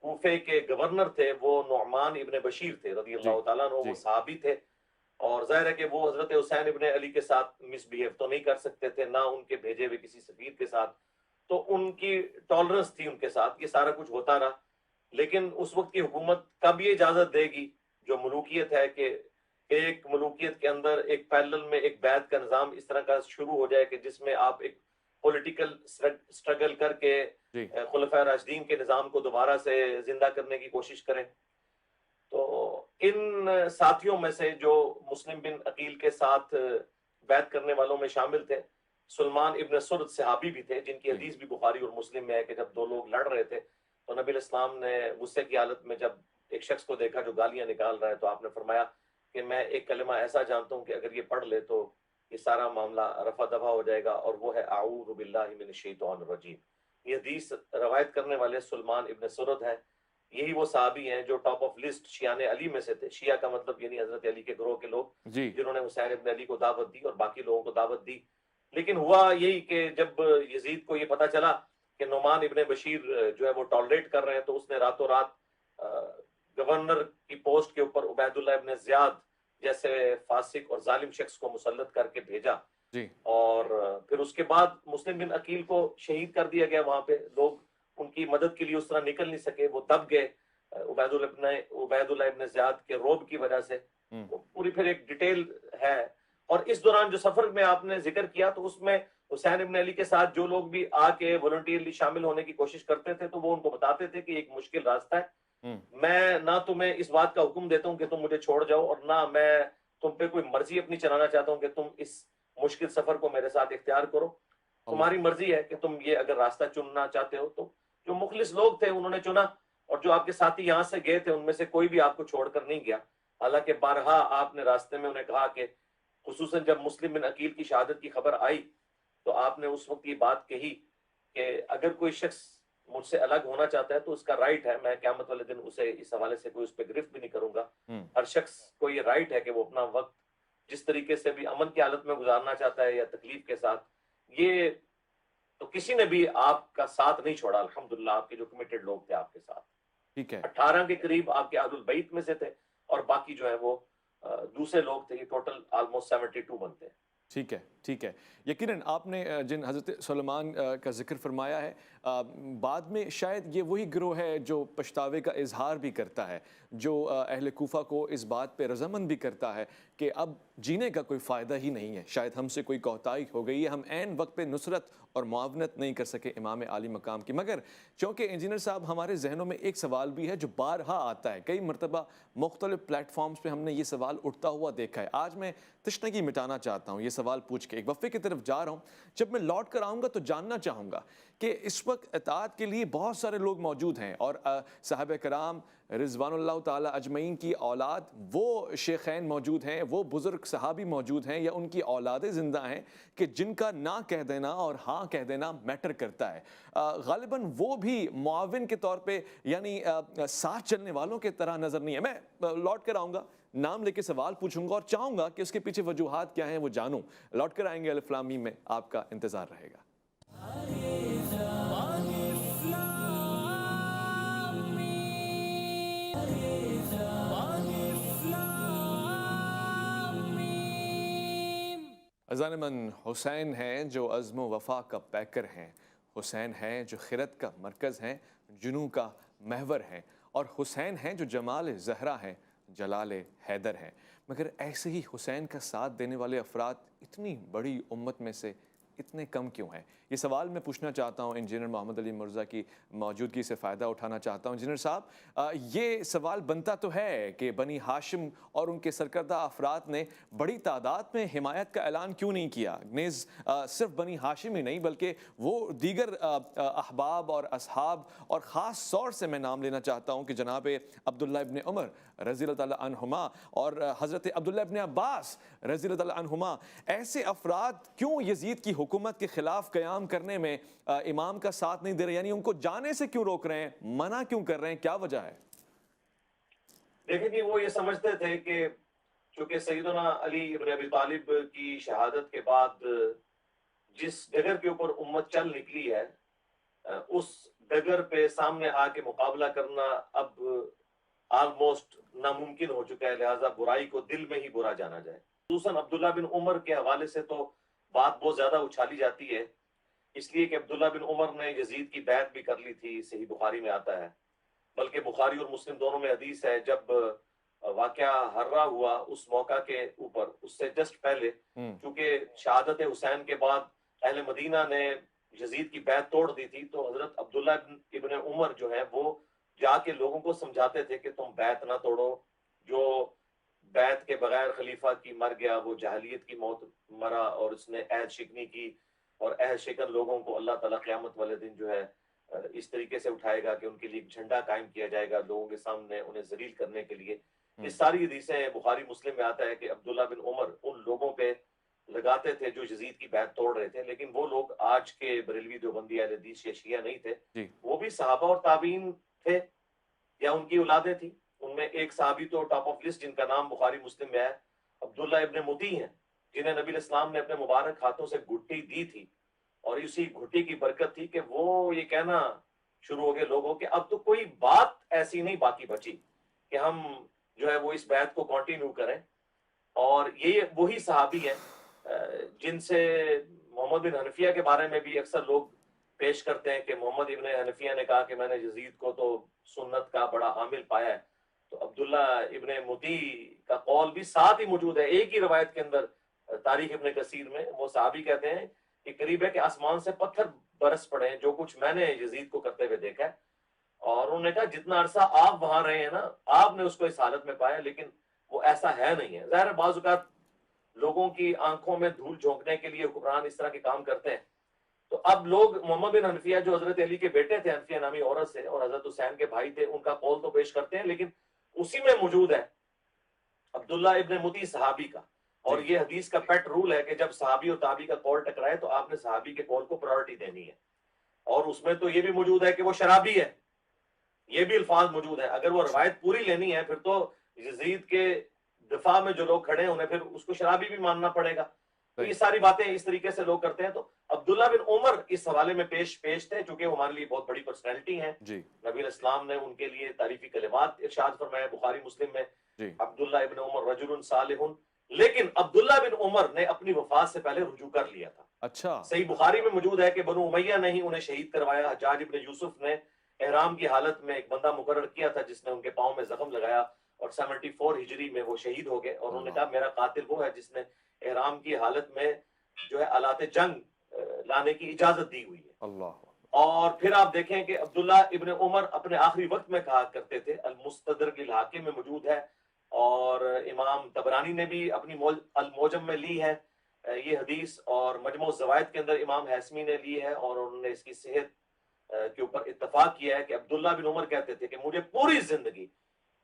کوفے کے گورنر تھے وہ نعمان ابن بشیر تھے رضی جی اللہ تعالیٰ عنہ، وہ جی صحابی تھے، اور ظاہر ہے کہ وہ حضرت حسین ابن علی کے ساتھ مس بہیو تو نہیں کر سکتے تھے، نہ ان کے بھیجے ہوئے کسی سفیر کے ساتھ. تو ان کی ٹالرنس تھی ان کے ساتھ، یہ سارا کچھ ہوتا رہا. لیکن اس وقت کی حکومت کب یہ اجازت دے گی، جو ملوکیت ہے، کہ ایک ملوکیت کے اندر ایک پیرلل میں ایک بیعت کا نظام اس طرح کا شروع ہو جائے کہ جس میں آپ ایک پولیٹیکل سٹرگل کر کے جی خلفۂ راشدین کے نظام کو دوبارہ سے زندہ کرنے کی کوشش کریں. تو ان ساتھیوں میں سے جو مسلم بن عقیل کے ساتھ بیعت کرنے والوں میں شامل تھے، سلمان ابن سرد صحابی بھی تھے، جن کی جی حدیث بھی بخاری اور مسلم میں ہے کہ جب دو لوگ لڑ رہے تھے تو نبی الاسلام نے غصے کی حالت میں جب ایک شخص کو دیکھا جو گالیاں نکال رہا ہے تو آپ نے فرمایا کہ میں ایک کلمہ ایسا جانتا ہوں کہ اگر یہ پڑھ لے تو یہ سارا معاملہ رفع دفع ہو جائے گا، اور وہ ہے اعوذ باللہ من الشیطان الرجیم. یہ حدیث روایت کرنے والے سلمان ابن سرد ہیں. یہی وہ صحابی ہیں جو ٹاپ آف لسٹ شیعان علی میں سے تھے. شیعہ کا مطلب یعنی حضرت علی کے گروہ کے لوگ، جی جنہوں نے حسین ابن علی کو دعوت دی اور باقی لوگوں کو دعوت دی. لیکن ہوا یہی کہ جب یزید کو یہ پتا چلا کہ نعمان ابن بشیر جو ہے وہ ٹالریٹ کر رہے ہیں، تو اس نے راتوں رات گورنر کی پوسٹ کے اوپر عبید اللہ ابن زیاد جیسے فاسق اور ظالم شخص کو مسلط کر کے بھیجا. جی اور پھر اس کے بعد مسلم بن عقیل کو شہید کر دیا گیا. وہاں پہ لوگ ان کی مدد کے لیے اس طرح نکل نہیں سکے، وہ دب گئے عبید اللہ ابن زیاد کے روب کی وجہ سے. ہوں، پوری پھر ایک ڈیٹیل ہے. اور اس دوران جو سفر میں آپ نے ذکر کیا تو اس میں حسین ابن علی کے ساتھ جو لوگ بھی آ کے والنٹیئرلی شامل ہونے کی کوشش کرتے تھے تو وہ ان کو بتاتے تھے کہ ایک مشکل راستہ ہے، ہوں، میں نہ تمہیں اس بات کا حکم دیتا ہوں کہ تم مجھے چھوڑ جاؤ، اور نہ میں تم پہ کوئی مرضی اپنی چلانا چاہتا ہوں کہ تم اس مشکل سفر کو میرے ساتھ اختیار کرو. اللہ تمہاری مرضی ہے کہ تم یہ اگر راستہ چننا چاہتے ہو. تو جو مخلص لوگ تھے انہوں نے چنا، اور جو آپ کے ساتھی یہاں سے گئے تھے ان میں سے کوئی بھی آپ کو چھوڑ کر نہیں گیا. حالانکہ بارہا آپ نے راستے میں انہیں کہا کہ خصوصاً جب مسلم بن عقیل کی شہادت کی خبر آئی تو آپ نے اس وقت یہ بات کہی کہ اگر کوئی شخص مجھ سے الگ ہونا چاہتا ہے تو اس کا رائٹ ہے، میں قیامت والے دن اسے اس حوالے سے کوئی اس پہ گرفت بھی نہیں کروں گا. ہوں، ہر شخص کو یہ رائٹ ہے کہ وہ اپنا وقت جس طریقے سے بھی امن کی حالت میں گزارنا چاہتا ہے یا تکلیف کے ساتھ. یہ تو کسی نے بھی آپ کا ساتھ نہیں چھوڑا الحمدللہ. آپ کے جو کمیٹڈ لوگ تھے آپ کے ساتھ ٹھیک ہے 18 کے قریب آپ کے اہل البیت میں سے تھے، اور باقی جو ہے وہ دوسرے لوگ تھے. یہ ٹوٹل آلموسٹ 72 بنتے ہیں. ٹھیک ہے ٹھیک ہے. یقیناً آپ نے جن حضرت سلیمان کا ذکر فرمایا ہے، بعد میں شاید یہ وہی گروہ ہے جو پچھتاوے کا اظہار بھی کرتا ہے، جو اہل کوفہ کو اس بات پہ رضامند بھی کرتا ہے کہ اب جینے کا کوئی فائدہ ہی نہیں ہے، شاید ہم سے کوئی کوتاہی ہو گئی ہے، ہم عین وقت پہ نصرت اور معاونت نہیں کر سکے امام عالی مقام کی. مگر چونکہ انجینئر صاحب ہمارے ذہنوں میں ایک سوال بھی ہے جو بارہا آتا ہے، کئی مرتبہ مختلف پلیٹ فارمز پہ ہم نے یہ سوال اٹھتا ہوا دیکھا ہے. آج میں تشنگی مٹانا چاہتا ہوں یہ سوال پوچھ کے. ایک وقفے کی طرف جا رہا ہوں، جب میں لوٹ کر آؤں گا تو جاننا چاہوں گا کہ اس وقت اطاعت کے لیے بہت سارے لوگ موجود ہیں، اور صحابہ کرام رضوان اللہ تعالی اجمعین کی اولاد، وہ شیخین موجود ہیں، وہ بزرگ صحابی موجود ہیں یا ان کی اولادیں زندہ ہیں کہ جن کا نہ کہہ دینا اور ہاں کہہ دینا میٹر کرتا ہے. غالباً وہ بھی معاون کے طور پہ یعنی ساتھ چلنے والوں کے طرح نظر نہیں ہے. میں لوٹ کر آؤں گا، نام لے کے سوال پوچھوں گا اور چاہوں گا کہ اس کے پیچھے وجوہات کیا ہیں وہ جانوں. لوٹ کر آئیں گے. الف لام میم میں آپ کا انتظار رہے گا. اذان من حسین ہیں جو عزم و وفا کا پیکر ہیں، حسین ہیں جو خرد کا مرکز ہیں، جنوں کا محور ہیں، اور حسین ہیں جو جمال زہرا ہیں، جلال حیدر ہیں. مگر ایسے ہی حسین کا ساتھ دینے والے افراد اتنی بڑی امت میں سے اتنے کم کیوں ہیں؟ یہ سوال میں پوچھنا چاہتا ہوں انجینئر محمد علی مرزا کی موجودگی سے فائدہ اٹھانا چاہتا ہوں۔ انجینئر صاحب، یہ سوال بنتا تو ہے کہ بنی ہاشم اور ان کے سرکردہ افراد نے بڑی تعداد میں حمایت کا اعلان کیوں نہیں کیا؟ نیز صرف بنی ہاشم ہی نہیں بلکہ وہ دیگر احباب اور اصحاب، اور خاص طور سے میں نام لینا چاہتا ہوں کہ جناب عبداللہ ابن عمر رضی اللہ تعالیٰ عنہما اور حضرت عبداللہ ابن عباس رضی اللہ تعالیٰ عنہما، ایسے افراد کیوں یزید کی حکومت کے خلاف قیام کرنے میں امام کا ساتھ نہیں دے رہے؟ یعنی ان کو جانے سے کیوں روک رہے ہیں، منع کیوں کر رہے ہیں، کیا وجہ ہے؟ دیکھیں جی، وہ یہ سمجھتے تھے کہ چونکہ سیدنا علی ابن ابی طالب کی شہادت کے بعد جس ڈگر کے اوپر امت چل نکلی ہے، اس ڈگر پہ سامنے آ کے مقابلہ کرنا اب آلموسٹ ناممکن ہو چکا ہے، لہٰذا برائی کو دل میں ہی برا جانا جائے۔ خصوصاً عبداللہ بن عمر کے حوالے سے تو بات بہت زیادہ اچھالی جاتی ہے، اس لیے کہ عبداللہ بن عمر نے یزید کی بیعت بھی کر لی تھی، صحیح بخاری میں آتا ہے، بلکہ بخاری اور مسلم دونوں میں حدیث ہے، جب واقعہ ہررا ہوا اس موقع کے اوپر، اس سے جسٹ پہلے، چونکہ شہادت حسین کے بعد اہل مدینہ نے یزید کی بیعت توڑ دی تھی، تو حضرت عبداللہ ابن عمر جو ہے وہ جا کے لوگوں کو سمجھاتے تھے کہ تم بیعت نہ توڑو، جو بیعت کے بغیر خلیفہ کی مر گیا وہ جاہلیت کی موت مرا، اور اس نے عہد شکنی کی، اور عہد شکن لوگوں کو اللہ تعالیٰ قیامت والے دن جو ہے اس طریقے سے اٹھائے گا کہ ان کے لیے ایک جھنڈا قائم کیا جائے گا لوگوں کے سامنے انہیں ذلیل کرنے کے لیے۔ یہ ساری حدیثیں بخاری مسلم میں آتا ہے کہ عبداللہ بن عمر ان لوگوں پہ لگاتے تھے جو یزید کی بیعت توڑ رہے تھے، لیکن وہ لوگ آج کے بریلوی دیوبندی اہل حدیث یا شیعہ نہیں تھے، وہ بھی صحابہ اور تابعین تھے یا ان کی اولادیں تھیں۔ ان میں ایک صحابی تو ٹاپ آف لسٹ جن کا نام بخاری مسلم میں ہے، عبداللہ ابن مطیع ہیں، جنہیں نبی الاسلام نے اپنے مبارک ہاتھوں سے گھٹی دی تھی، اور اسی گھٹی کی برکت تھی کہ وہ یہ کہنا شروع ہو گئے لوگوں کہ اب تو کوئی بات ایسی نہیں باقی بچی کہ ہم جو ہے وہ اس بیعت کو کنٹینیو کریں۔ اور یہ وہی صحابی ہیں جن سے محمد بن حنفیہ کے بارے میں بھی اکثر لوگ پیش کرتے ہیں کہ محمد ابن حنفیہ نے کہا کہ میں نے یزید کو تو سنت کا بڑا عامل پایا ہے، تو عبداللہ ابن مطیع کا قول بھی ساتھ ہی موجود ہے ایک ہی روایت کے اندر، تاریخ ابن کثیر میں۔ وہ صحابی کہتے ہیں کہ قریب ہے کہ آسمان سے پتھر برس پڑے ہیں جو کچھ میں نے یزید کو کرتے ہوئے دیکھا ہے، اور انہوں نے کہا جتنا عرصہ آپ وہاں رہے ہیں نا، آپ نے اس کو اس حالت میں پایا، لیکن وہ ایسا ہے نہیں ہے۔ ظاہر بعض اوقات لوگوں کی آنکھوں میں دھول جھونکنے کے لیے حکمران اس طرح کے کام کرتے ہیں، تو اب لوگ محمد بن حنفیہ جو حضرت علی کے بیٹے تھے، حنفیہ نامی عورت سے، اور حضرت حسین کے بھائی تھے، ان کا قول تو پیش کرتے ہیں، لیکن اسی میں موجود ہے عبداللہ ابن مطیع صحابی کا، اور یہ حدیث کا پیٹ رول ہے کہ جب صحابی اور تابعی کا قول ٹکرائے تو آپ نے صحابی کے قول کو پرائورٹی دینی ہے، اور اس میں تو یہ بھی موجود ہے کہ وہ شرابی ہے، یہ بھی الفاظ موجود ہے۔ اگر وہ روایت پوری لینی ہے پھر تو یزید کے دفاع میں جو لوگ کھڑے ہیں انہیں پھر اس کو شرابی بھی ماننا پڑے گا۔ تو یہ ساری باتیں اس طریقے سے لوگ کرتے ہیں۔ تو عبداللہ بن عمر اس حوالے میں پیش تھے، چونکہ وہ ہمارے لیے بہت بڑی پرسنالٹی ہیں، نبی الاسلام نے ان کے لیے تعریفی کلمات ارشاد فرمایا بخاری مسلم میں، عبداللہ ابن عمر رجل صالح، لیکن عبداللہ بن عمر نے اپنی وفات سے پہلے رجوع کر لیا تھا۔ اچھا، صحیح بخاری میں موجود ہے کہ بنو امیہ نے ہی انہیں شہید کروایا۔ حجاج ابن یوسف نے احرام کی حالت میں ایک بندہ مقرر کیا تھا جس نے ان کے پاؤں میں زخم لگایا، اور 74 ہجری میں وہ شہید ہو گئے، اور انہوں نے کہا میرا قاتل وہ ہے جس نے احرام کی حالت میں جو ہے آلات جنگ لانے کی اجازت دی ہوئی ہے۔ اللہ۔ اور پھر آپ دیکھیں کہ عبداللہ ابن عمر اپنے آخری وقت میں کہا کرتے تھے، المستدرک للحاکم میں موجود ہے، اور امام طبرانی نے بھی اپنی الموجم میں لی ہے یہ حدیث، اور مجموع الزوائد کے اندر امام حیثمی نے لی ہے، اور انہوں نے اس کی صحت کے اوپر اتفاق کیا ہے کہ عبداللہ بن عمر کہتے تھے کہ مجھے پوری زندگی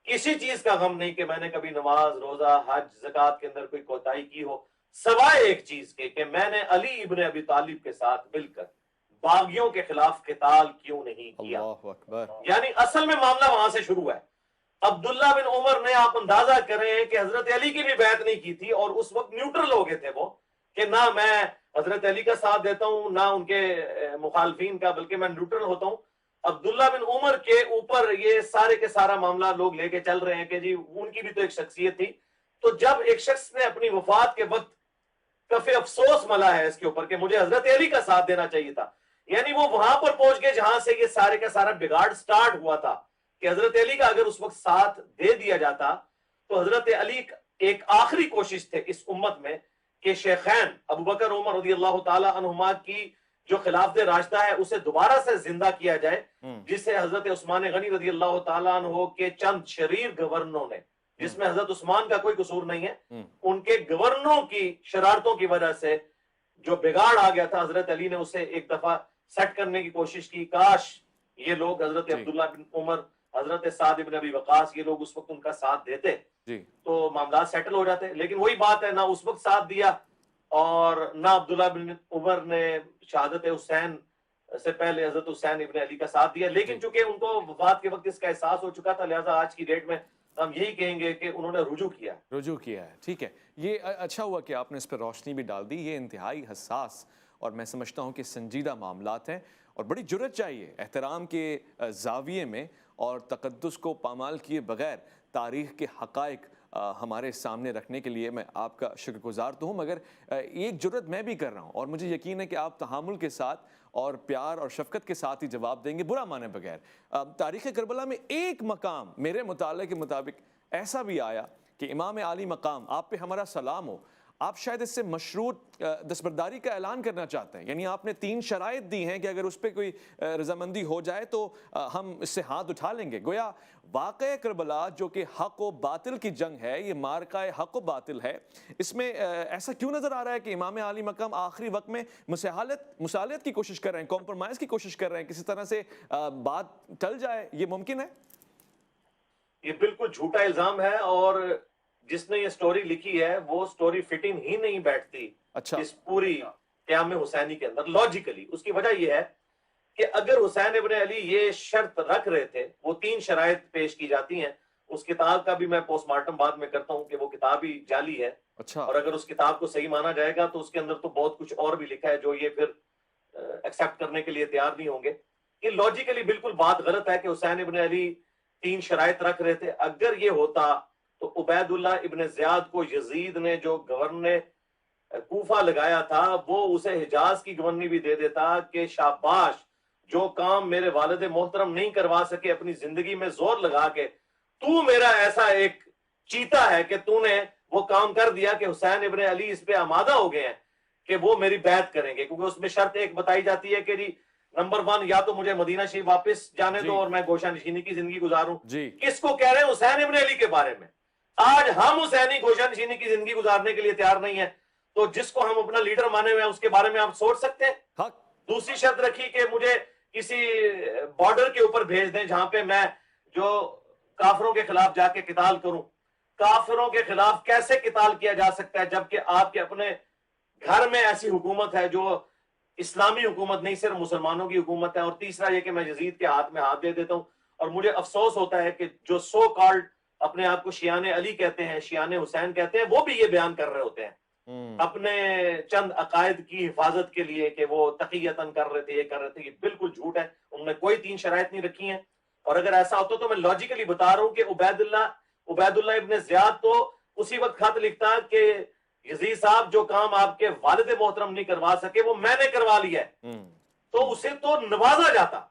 کسی چیز کا غم نہیں کہ میں نے کبھی نماز، روزہ، حج، زکوٰۃ کے اندر کوئی کوتاہی کی ہو، سوائے ایک چیز کے کہ میں نے علی ابن ابی طالب کے ساتھ مل کر باغیوں کے خلاف قتال کیوں نہیں کیا۔ اللہ اکبر۔ یعنی اصل میں معاملہ وہاں سے شروع ہے۔ عبداللہ بن عمر نے، آپ اندازہ کریں کہ حضرت علی کی بھی بیعت نہیں کی تھی، اور اس وقت نیوٹرل ہو گئے تھے وہ کہ نہ میں حضرت علی کا ساتھ دیتا ہوں نہ ان کے مخالفین کا، بلکہ میں نیوٹرل ہوتا ہوں۔ عبداللہ بن عمر کے اوپر یہ سارے کے سارا معاملہ لوگ لے کے چل رہے ہیں کہ جی ان کی بھی تو ایک شخصیت تھی۔ تو جب ایک شخص نے اپنی وفات کے وقت کفِ افسوس ملا ہے اس کے اوپر کہ مجھے حضرت علی کا ساتھ دینا چاہیے تھا، یعنی وہ وہاں پر پہنچ گئے جہاں سے یہ سارے کا سارا بگاڑ سٹارٹ ہوا تھا کہ حضرت علی کا اگر اس وقت ساتھ دے دیا جاتا تو حضرت علی ایک آخری کوشش تھے اس امت میں کہ شیخین ابو بکر عمر رضی اللہ تعالی عنہما کی جو خلافت راشدہ ہے اسے دوبارہ سے زندہ کیا جائے، جسے حضرت عثمان غنی رضی اللہ تعالیٰ عنہ کے چند شریر گورنروں نے، جس میں حضرت عثمان کا کوئی قصور نہیں ہے، ان کے گورنروں کی شرارتوں کی وجہ سے جو بگاڑ آ گیا تھا، حضرت علی نے اسے ایک دفعہ سیٹ کرنے کی کوشش کی. کاش یہ لوگ حضرت عبداللہ بن عمر، حضرت سعد بن ابی وقاص، یہ لوگ اس وقت ان کا ساتھ دیتے تو معاملات سیٹل ہو جاتے. لیکن وہی بات ہے، نہ اس وقت ساتھ دیا اور نہ عبداللہ بن عمر نے شہادت حسین سے پہلے حضرت حسین ابن علی کا ساتھ دیا. لیکن چونکہ ان کو وفات کے وقت اس کا احساس ہو چکا تھا، لہٰذا آج کی ڈیٹ میں ہم یہی کہیں گے کہ انہوں نے رجوع کیا ہے. ٹھیک ہے، یہ اچھا ہوا کہ آپ نے اس پر روشنی بھی ڈال دی. یہ انتہائی حساس اور میں سمجھتا ہوں کہ سنجیدہ معاملات ہیں اور بڑی جرت چاہیے احترام کے زاویے میں اور تقدس کو پامال کیے بغیر تاریخ کے حقائق ہمارے سامنے رکھنے کے لیے میں آپ کا شکر گزار تو ہوں، مگر ایک جرت میں بھی کر رہا ہوں اور مجھے یقین ہے کہ آپ تحامل کے ساتھ اور پیار اور شفقت کے ساتھ ہی جواب دیں گے، برا مانے بغیر. تاریخ کربلا میں ایک مقام میرے مطالعے کے مطابق ایسا بھی آیا کہ امام عالی مقام، آپ پہ ہمارا سلام ہو، آپ شاید اس سے مشروط دستبرداری کا اعلان کرنا چاہتے ہیں. یعنی آپ نے 3 شرائط دی ہیں کہ اگر اس پہ کوئی رضامندی ہو جائے تو ہم اس سے ہاتھ اٹھا لیں گے. گویا واقعہ کربلا جو کہ حق و باطل کی جنگ ہے، یہ مارکہ حق و باطل ہے، اس میں ایسا کیوں نظر آ رہا ہے کہ امام عالی مقام آخری وقت میں مصالحت کی کوشش کر رہے ہیں، کمپرومائز کی کوشش کر رہے ہیں، کسی طرح سے بات ٹل جائے؟ یہ ممکن ہے؟ یہ بالکل جھوٹا الزام ہے، اور جس نے یہ سٹوری لکھی ہے وہ سٹوری فٹنگ ہی نہیں بیٹھتی اس پوری قیام حسینی کے اندر لاجیکلی. اس کی وجہ یہ ہے کہ اگر حسین ابن علی یہ شرط رکھ رہے تھے، وہ 3 شرائط پیش کی جاتی ہیں. اس کتاب کا بھی میں پوسٹ مارٹم بعد میں کرتا ہوں کہ وہ کتاب ہی جعلی ہے، اور اگر اس کتاب کو صحیح مانا جائے گا تو اس کے اندر تو بہت کچھ اور بھی لکھا ہے جو یہ پھر ایکسیپٹ کرنے کے لیے تیار نہیں ہوں گے. یہ لاجیکلی بالکل بات غلط ہے کہ حسین ابن علی 3 شرائط رکھ رہے تھے. اگر یہ ہوتا تو عبید اللہ ابن زیاد کو یزید نے جو گورنر کوفہ لگایا تھا وہ اسے حجاز کی گورنری بھی دے دیتا کہ شاباش، جو کام میرے والد محترم نہیں کروا سکے اپنی زندگی میں زور لگا کے، تو میرا ایسا ایک چیتا ہے کہ تو نے وہ کام کر دیا کہ حسین ابن علی اس پہ آمادہ ہو گئے ہیں کہ وہ میری بیعت کریں گے. کیونکہ اس میں شرط ایک بتائی جاتی ہے کہ جی نمبر 1 یا تو مجھے مدینہ شریف واپس جانے دو اور میں گوشہ نشینی کی زندگی گزاروں. کس کو کہہ رہے ہیں؟ حسین ابن علی کے بارے میں. آج ہم حسینی گوشہ نشینی کی زندگی گزارنے کے لیے تیار نہیں ہیں، تو جس کو ہم اپنا لیڈر مانے ہوئے ہیں اس کے بارے میں آپ سوچ سکتے ہیں. دوسری شرط رکھی کہ مجھے کسی بارڈر کے اوپر بھیج دیں جہاں پہ میں جو کافروں کے خلاف جا کے قتال کروں. کافروں کے خلاف کیسے قتال کیا جا سکتا ہے جبکہ آپ کے اپنے گھر میں ایسی حکومت ہے جو اسلامی حکومت نہیں، صرف مسلمانوں کی حکومت ہے. اور تیسرا یہ کہ میں یزید کے ہاتھ میں ہاتھ دے دیتا ہوں. اور مجھے افسوس ہوتا ہے کہ جو سو کالڈ اپنے آپ کو شیعان علی کہتے ہیں، شیعان حسین کہتے ہیں، وہ بھی یہ بیان کر رہے ہوتے ہیں اپنے چند عقائد کی حفاظت کے لیے کہ وہ تقیتاً کر رہے تھے، یہ کر رہے تھے. یہ بالکل جھوٹ ہے. انہوں نے کوئی 3 شرائط نہیں رکھی ہیں. اور اگر ایسا ہوتا تو میں لاجیکلی بتا رہا ہوں کہ عبید اللہ ابن زیاد تو اسی وقت خط لکھتا کہ یزید صاحب جو کام آپ کے والد محترم نہیں کروا سکے وہ میں نے کروا لیا ہے، تو اسے تو نوازا جاتا.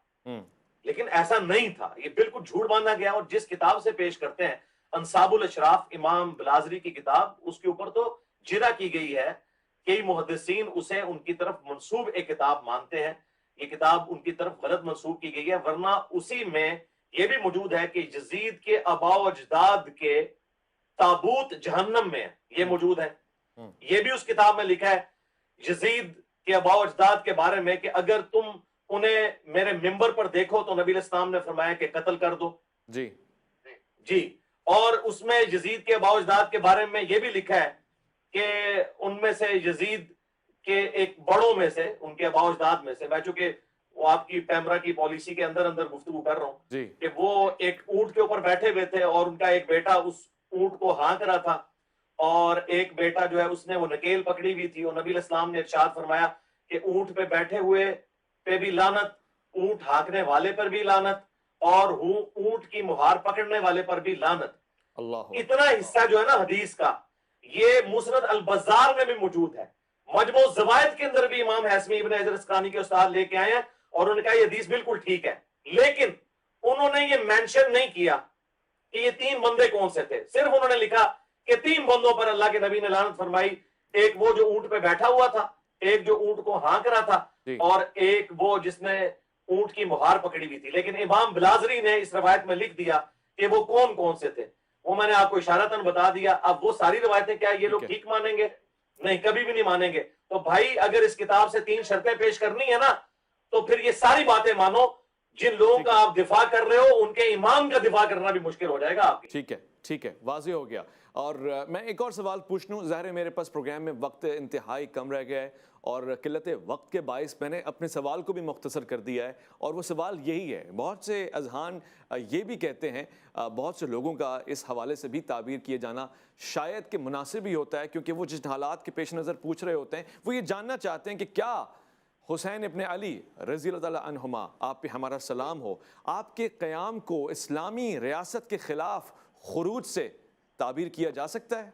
لیکن ایسا نہیں تھا. یہ بالکل جھوٹ باندھا گیا. اور جس کتاب سے پیش کرتے ہیں انصاب الاشراف، امام بلازری کی کتاب، اس کے اوپر تو جرا کی گئی ہے. کئی محدثین اسے ان کی طرف منسوب ایک کتاب مانتے ہیں. یہ کتاب ان کی طرف غلط منسوب کی گئی ہے، ورنہ اسی میں یہ بھی موجود ہے کہ یزید کے آباء و اجداد کے تابوت جہنم میں یہ موجود ہے. یہ بھی اس کتاب میں لکھا ہے یزید کے آباء و اجداد کے بارے میں کہ اگر تم انہیں میرے ممبر پر دیکھو تو نبی علیہ السلام نے فرمایا کہ قتل کر دو. جی. اور اس میں یزید کے آباء و اجداد کے بارے میں یہ بھی لکھا ہے کہ ان میں سے یزید کے ایک بڑوں میں سے، ان کے آباء و اجداد میں سے، میں چونکہ وہ آپ کی پیمرا کی پالیسی کے اندر گفتگو کر رہا ہوں کہ وہ ایک اونٹ کے اوپر بیٹھے ہوئے تھے اور ان کا ایک بیٹا اس اونٹ کو ہانک رہا تھا، اور ایک بیٹا جو ہے اس نے وہ نکیل پکڑی ہوئی تھی. اور نبی علیہ السلام نے ارشاد فرمایا کہ اونٹ پہ بیٹھے ہوئے پہ بھی لعنت، اونٹ ہانکنے والے پر بھی لعنت، اور اونٹ کی مہار پکڑنے والے پر بھی لعنت. اتنا حصہ جو ہے نا حدیث کا، یہ مسند البزار میں بھی موجود ہے. مجموع الزوائد کے اندر بھی امام حیثمی ابن حجر اسقلانی کے استاد لے کے آئے ہیں اور انہوں نے کہا یہ حدیث بالکل ٹھیک ہے. لیکن انہوں نے یہ مینشن نہیں کیا کہ یہ 3 بندے کون سے تھے. صرف انہوں نے لکھا کہ 3 بندوں پر اللہ کے نبی نے لعنت فرمائی، ایک وہ جو اونٹ پہ بیٹھا ہوا تھا, ایک جو اونٹ کو ہانک رہا تھا, اور ایک وہ جس نے اونٹ کی مہار پکڑی ہوئی تھی. لیکن امام بلازری نے اس روایت میں لکھ دیا کہ وہ کون کون سے تھے. وہ میں نے آپ کو اشارتاً بتا دیا. اب وہ ساری روایتیں کیا یہ لوگ ٹھیک مانیں گے؟ نہیں, کبھی بھی نہیں مانیں گے. تو بھائی اگر اس کتاب سے 3 شرطیں پیش کرنی ہے نا, تو پھر یہ ساری باتیں مانو. جن لوگوں کا آپ دفاع کر رہے ہو ان کے امام کا دفاع کرنا بھی مشکل ہو جائے گا آپ کی. ٹھیک ہے, واضح ہو گیا. اور میں ایک اور سوال پوچھ لوں, ظاہر ہے میرے پاس پروگرام میں وقت انتہائی کم رہ گیا ہے, اور قلت وقت کے باعث میں نے اپنے سوال کو بھی مختصر کر دیا ہے. اور وہ سوال یہی ہے, بہت سے اذہان یہ بھی کہتے ہیں, بہت سے لوگوں کا اس حوالے سے بھی تعبیر کیے جانا شاید کہ مناسب ہی ہوتا ہے, کیونکہ وہ جس حالات کے پیش نظر پوچھ رہے ہوتے ہیں وہ یہ جاننا چاہتے ہیں کہ کیا حسین ابن علی رضی اللہ تعالیٰ عنہما, آپ پہ ہمارا سلام ہو, آپ کے قیام کو اسلامی ریاست کے خلاف خروج سے تعبیر کیا جا سکتا ہے؟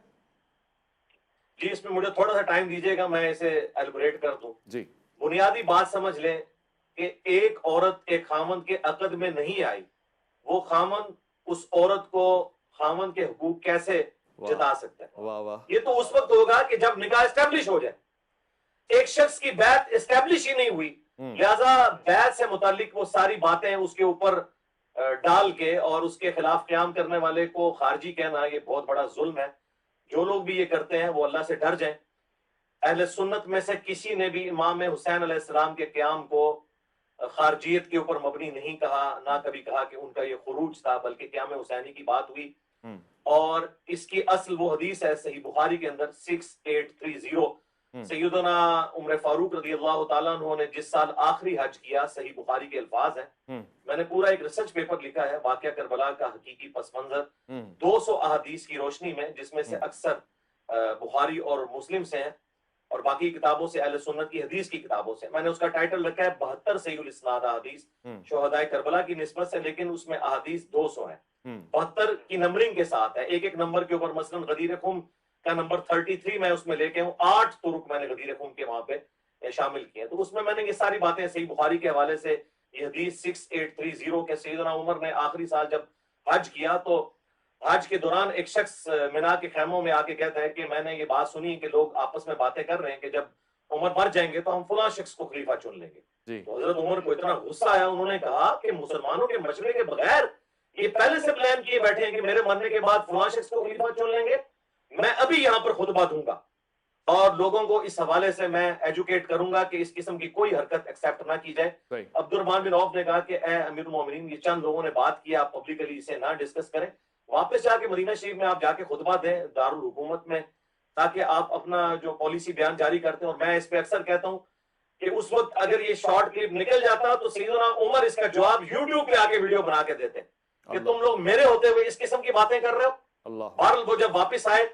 جی, اس میں مجھے تھوڑا سا ٹائم دیجیے گا, میں اسے ایلبریٹ کر دوں. جی, بنیادی بات سمجھ لیں کہ ایک عورت ایک خامند کے عقد میں نہیں آئی, وہ خامند اس عورت کو خامند کے حقوق کیسے جتا سکتا ہے؟ واہ واہ, یہ تو اس وقت ہوگا کہ جب نکاح اسٹیبلش ہو جائے. ایک شخص کی بیعت اسٹیبلش ہی نہیں ہوئی, لہذا بیعت سے متعلق وہ ساری باتیں اس کے اوپر ڈال کے اور اس کے خلاف قیام کرنے والے کو خارجی کہنا یہ بہت بڑا ظلم ہے. جو لوگ بھی یہ کرتے ہیں وہ اللہ سے ڈر جائیں. اہل سنت میں سے کسی نے بھی امام حسین علیہ السلام کے قیام کو خارجیت کے اوپر مبنی نہیں کہا, نہ کبھی کہا کہ ان کا یہ خروج تھا, بلکہ قیام حسینی کی بات ہوئی. اور اس کی اصل وہ حدیث ہے صحیح بخاری کے اندر 6830, سیدنا عمر فاروق رضی اللہ تعالیٰ عنہ نے جس سال آخری حج کیا, صحیح بخاری کے الفاظ ہیں. میں نے پورا ایک ریسرچ پیپر لکھا ہے, واقعہ کربلا کا حقیقی پس منظر 200 احادیث کی روشنی میں, جس میں سے اکثر بخاری اور مسلم سے ہیں اور باقی کتابوں سے, اہل سنت کی حدیث کی کتابوں سے. میں نے اس کا ٹائٹل رکھا ہے 72 صحیح الاسناد احادیث شہدائے کربلا کی نسبت سے, لیکن اس میں احادیث 200 ہیں. 72 کی نمبرنگ کے ساتھ ہے, ایک ایک نمبر کے اوپر. مثلا غدیر خم کا نمبر 33 میں اس میں لے کے ہوں, 8 طرق میں نے غدیر خم کے وہاں پہ شامل کیے. تو اس میں نے یہ ساری باتیں صحیح بخاری کے حوالے سے, یہ حدیث 6830 کے سیدنا عمر نے آخری سال جب حج کیا تو حج کے دوران ایک شخص منا کے خیموں میں آ کے کہتا ہے کہ میں نے یہ بات سنی کہ لوگ آپس میں باتیں کر رہے ہیں کہ جب عمر مر جائیں گے تو ہم فلاں شخص کو خلیفہ چن لیں گے. تو حضرت عمر کو اتنا غصہ آیا, انہوں نے کہا کہ مسلمانوں کے مشورے کے بغیر یہ پہلے سے پلان کیے بیٹھے ہیں کہ میرے مرنے کے بعد فلاں شخص کو خلیفہ چن لیں گے. میں ابھی یہاں پر خطبہ دوں گا اور لوگوں کو اس حوالے سے میں ایجوکیٹ کروں گا کہ اس قسم کی کوئی حرکت ایکسیپٹ نہ کی جائے. عبد الرحمن بن عوف نے کہا کہ اے امیر المومنین, یہ چند لوگوں نے بات کیا, آپ پبلکلی اسے نہ ڈسکس کریں, واپس جا کے مدینہ شریف میں آپ جا کے خطبہ دیں دارالحکومت میں, تاکہ آپ اپنا جو پالیسی بیان جاری کرتے ہیں. اور میں اس پہ اکثر کہتا ہوں کہ اس وقت اگر یہ شارٹ کلپ نکل جاتا تو سیدنا عمر اس کا جواب یوٹیوب پہ آ کے ویڈیو بنا کے دیتے کہ تم لوگ میرے ہوتے ہوئے اس قسم کی باتیں کر رہے ہو. بہرحال وہ جب واپس آئے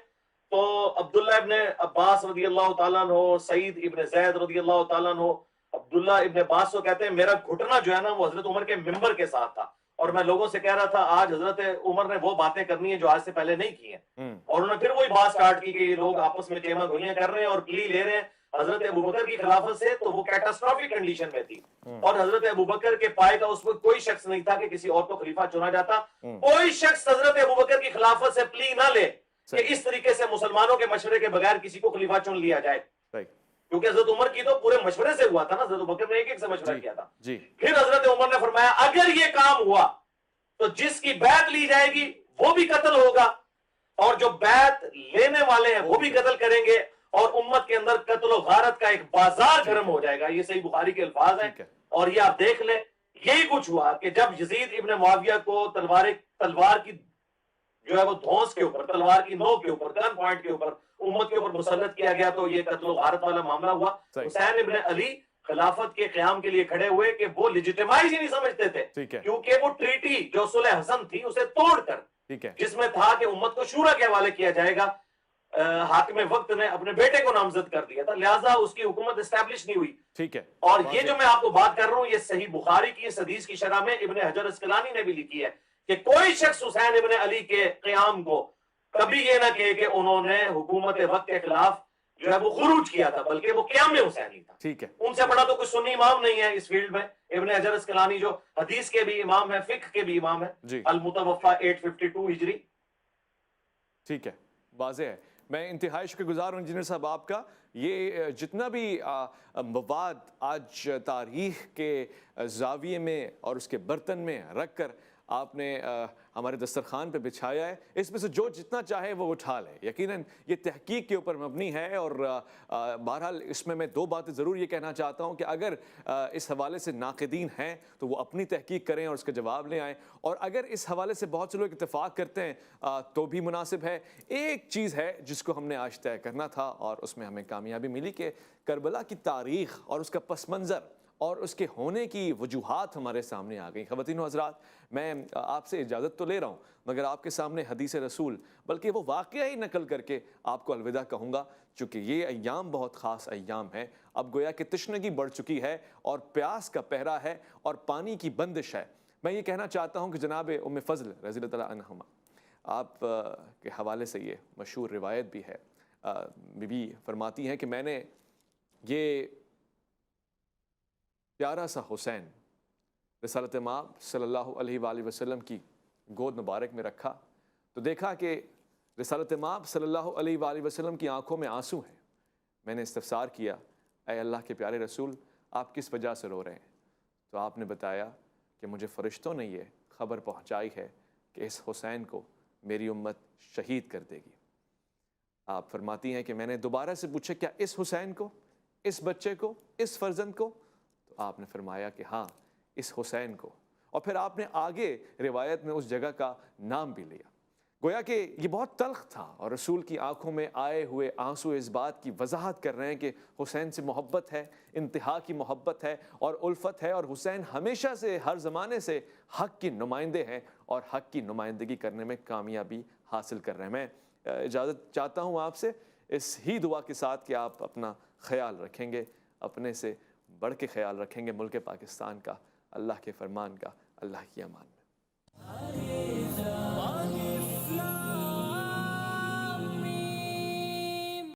تو عبداللہ ابن عباس رضی اللہ تعالیٰ عنہ, سعید ابن زید رضی اللہ تعالیٰ عنہ, عبداللہ ابن عباس کو کہتے ہیں میرا گھٹنا جو ہے نا وہ حضرت عمر کے ممبر کے ساتھ تھا, اور میں لوگوں سے کہہ رہا تھا آج حضرت عمر نے وہ باتیں کرنی ہیں جو آج سے پہلے نہیں کی ہیں. اور انہوں نے پھر وہی بات سٹارٹ کی کہ یہ لوگ آپس میں ٹیما گولیاں کر رہے ہیں اور پلی لے رہے ہیں حضرت ابوبکر کی خلافت سے. تو وہ کیٹاسٹرافک کنڈیشن میں تھی, اور حضرت ابوبکر کے پائے کا اس وقت کوئی شخص نہیں تھا کہ کسی اور کو خلیفہ چنا جاتا. کوئی شخص حضرت ابوبکر کی خلافت سے پلی نہ لے کہ اس طریقے سے مسلمانوں کے مشورے کے بغیر کسی کو خلیفہ چن لیا جائے, کیونکہ حضرت عمر کی تو پورے مشورے سے ہوا تھا نا, حضرت ابوبکر نے ایک ایک سے مشورہ کیا تھا. پھر حضرت عمر نے فرمایا اگر یہ کام ہوا تو جس کی بیعت لی جائے گی وہ بھی قتل ہوگا, اور جو بیعت لینے والے ہیں وہ بھی قتل کریں گے, اور امت کے اندر قتل و غارت کا ایک بازار گرم ہو جائے گا. یہ صحیح بخاری کے الفاظ ہیں, اور یہ آپ دیکھ لیں. یہی کچھ ہوا کہ جب یزید ابن معاویہ کو تلوار کی جو ہے وہ دھونس کے اوپر, تلوار کی نوک کے اوپر, گن پوائنٹ کے اوپر امت کے اوپر مسلط کیا گیا, تو یہ قتل و غارت والا معاملہ ہوا. حسین ابن علی خلافت کے قیام کے لیے کھڑے ہوئے کہ وہ لیجیٹمائز ہی نہیں سمجھتے تھے, کیونکہ وہ ٹریٹی جو صلح حسن تھی اسے توڑ کر, جس میں تھا کہ امت کو شورا کے حوالے کیا جائے گا, حاکم وقت نے اپنے بیٹے کو نامزد کر دیا تھا, لہٰذا اس کی حکومت اسٹیبلش نہیں ہوئی. ٹھیک ہے. اور یہ جو میں آپ کو بات کر رہا ہوں یہ صحیح بخاری کی اس حدیث کی شرح میں ابن حجر اسقلانی نے بھی لکھی ہے کہ کوئی شخص حسین ابن علی کے قیام کو کبھی یہ نہ کہے کہ انہوں نے حکومت وقت کے خلاف جو ہے وہ خروج کیا تھا, بلکہ وہ قیام حسینی تھا. ٹھیک ہے. ان سے بڑا تو کوئی سنی امام نہیں ہے اس فیلڈ میں. ابن حجر اسقلانی جو حدیث کے بھی امام ہے, فقہ کے بھی امام ہے, المتوفا 852 ہجری. ٹھیک ہے, واضح ہے. میں انتہائی شکر گزار ہوں انجینئر صاحب آپ کا. یہ جتنا بھی مواد آج تاریخ کے زاویے میں اور اس کے برتن میں رکھ کر آپ نے ہمارے دسترخوان پہ بچھایا ہے، اس میں سے جو جتنا چاہے وہ اٹھا لے. یقیناً یہ تحقیق کے اوپر مبنی ہے، اور بہرحال اس میں دو باتیں ضرور یہ کہنا چاہتا ہوں کہ اگر اس حوالے سے ناقدین ہیں تو وہ اپنی تحقیق کریں اور اس کا جواب لے آئیں، اور اگر اس حوالے سے بہت سے لوگ اتفاق کرتے ہیں تو بھی مناسب ہے. ایک چیز ہے جس کو ہم نے آج طے کرنا تھا اور اس میں ہمیں کامیابی ملی کہ کربلا کی تاریخ اور اس کا پس منظر اور اس کے ہونے کی وجوہات ہمارے سامنے آ گئیں. خواتین و حضرات، میں آپ سے اجازت تو لے رہا ہوں مگر آپ کے سامنے حدیث رسول بلکہ وہ واقعہ ہی نقل کر کے آپ کو الوداع کہوں گا، چونکہ یہ ایام بہت خاص ایام ہیں. اب گویا کہ تشنگی بڑھ چکی ہے اور پیاس کا پہرا ہے اور پانی کی بندش ہے. میں یہ کہنا چاہتا ہوں کہ جناب ام فضل رضی اللہ تعالیٰ عنہما آپ کے حوالے سے یہ مشہور روایت بھی ہے، بی بی فرماتی ہیں کہ میں نے یہ پیارا سا حسین رسالت مآب صلی اللہ علیہ وآلہ وسلم کی گود مبارک میں رکھا تو دیکھا کہ رسالت مآب صلی اللہ علیہ وآلہ وسلم کی آنکھوں میں آنسو ہیں. میں نے استفسار کیا، اے اللہ کے پیارے رسول، آپ کس وجہ سے رو رہے ہیں؟ تو آپ نے بتایا کہ مجھے فرشتوں نے یہ خبر پہنچائی ہے کہ اس حسین کو میری امت شہید کر دے گی. آپ فرماتی ہیں کہ میں نے دوبارہ سے پوچھا، کیا اس حسین کو، اس بچے کو، اس فرزند کو؟ تو آپ نے فرمایا کہ ہاں، اس حسین کو. اور پھر آپ نے آگے روایت میں اس جگہ کا نام بھی لیا. گویا کہ یہ بہت تلخ تھا اور رسول کی آنکھوں میں آئے ہوئے آنسو اس بات کی وضاحت کر رہے ہیں کہ حسین سے محبت ہے، انتہا کی محبت ہے اور الفت ہے، اور حسین ہمیشہ سے ہر زمانے سے حق کی نمائندے ہیں اور حق کی نمائندگی کرنے میں کامیابی حاصل کر رہے ہیں. میں اجازت چاہتا ہوں آپ سے اس ہی دعا کے ساتھ کہ آپ اپنا خیال رکھیں گے، اپنے سے بڑھ کے خیال رکھیں گے ملک پاکستان کا، اللہ کے فرمان کا. اللہ کی امان میں.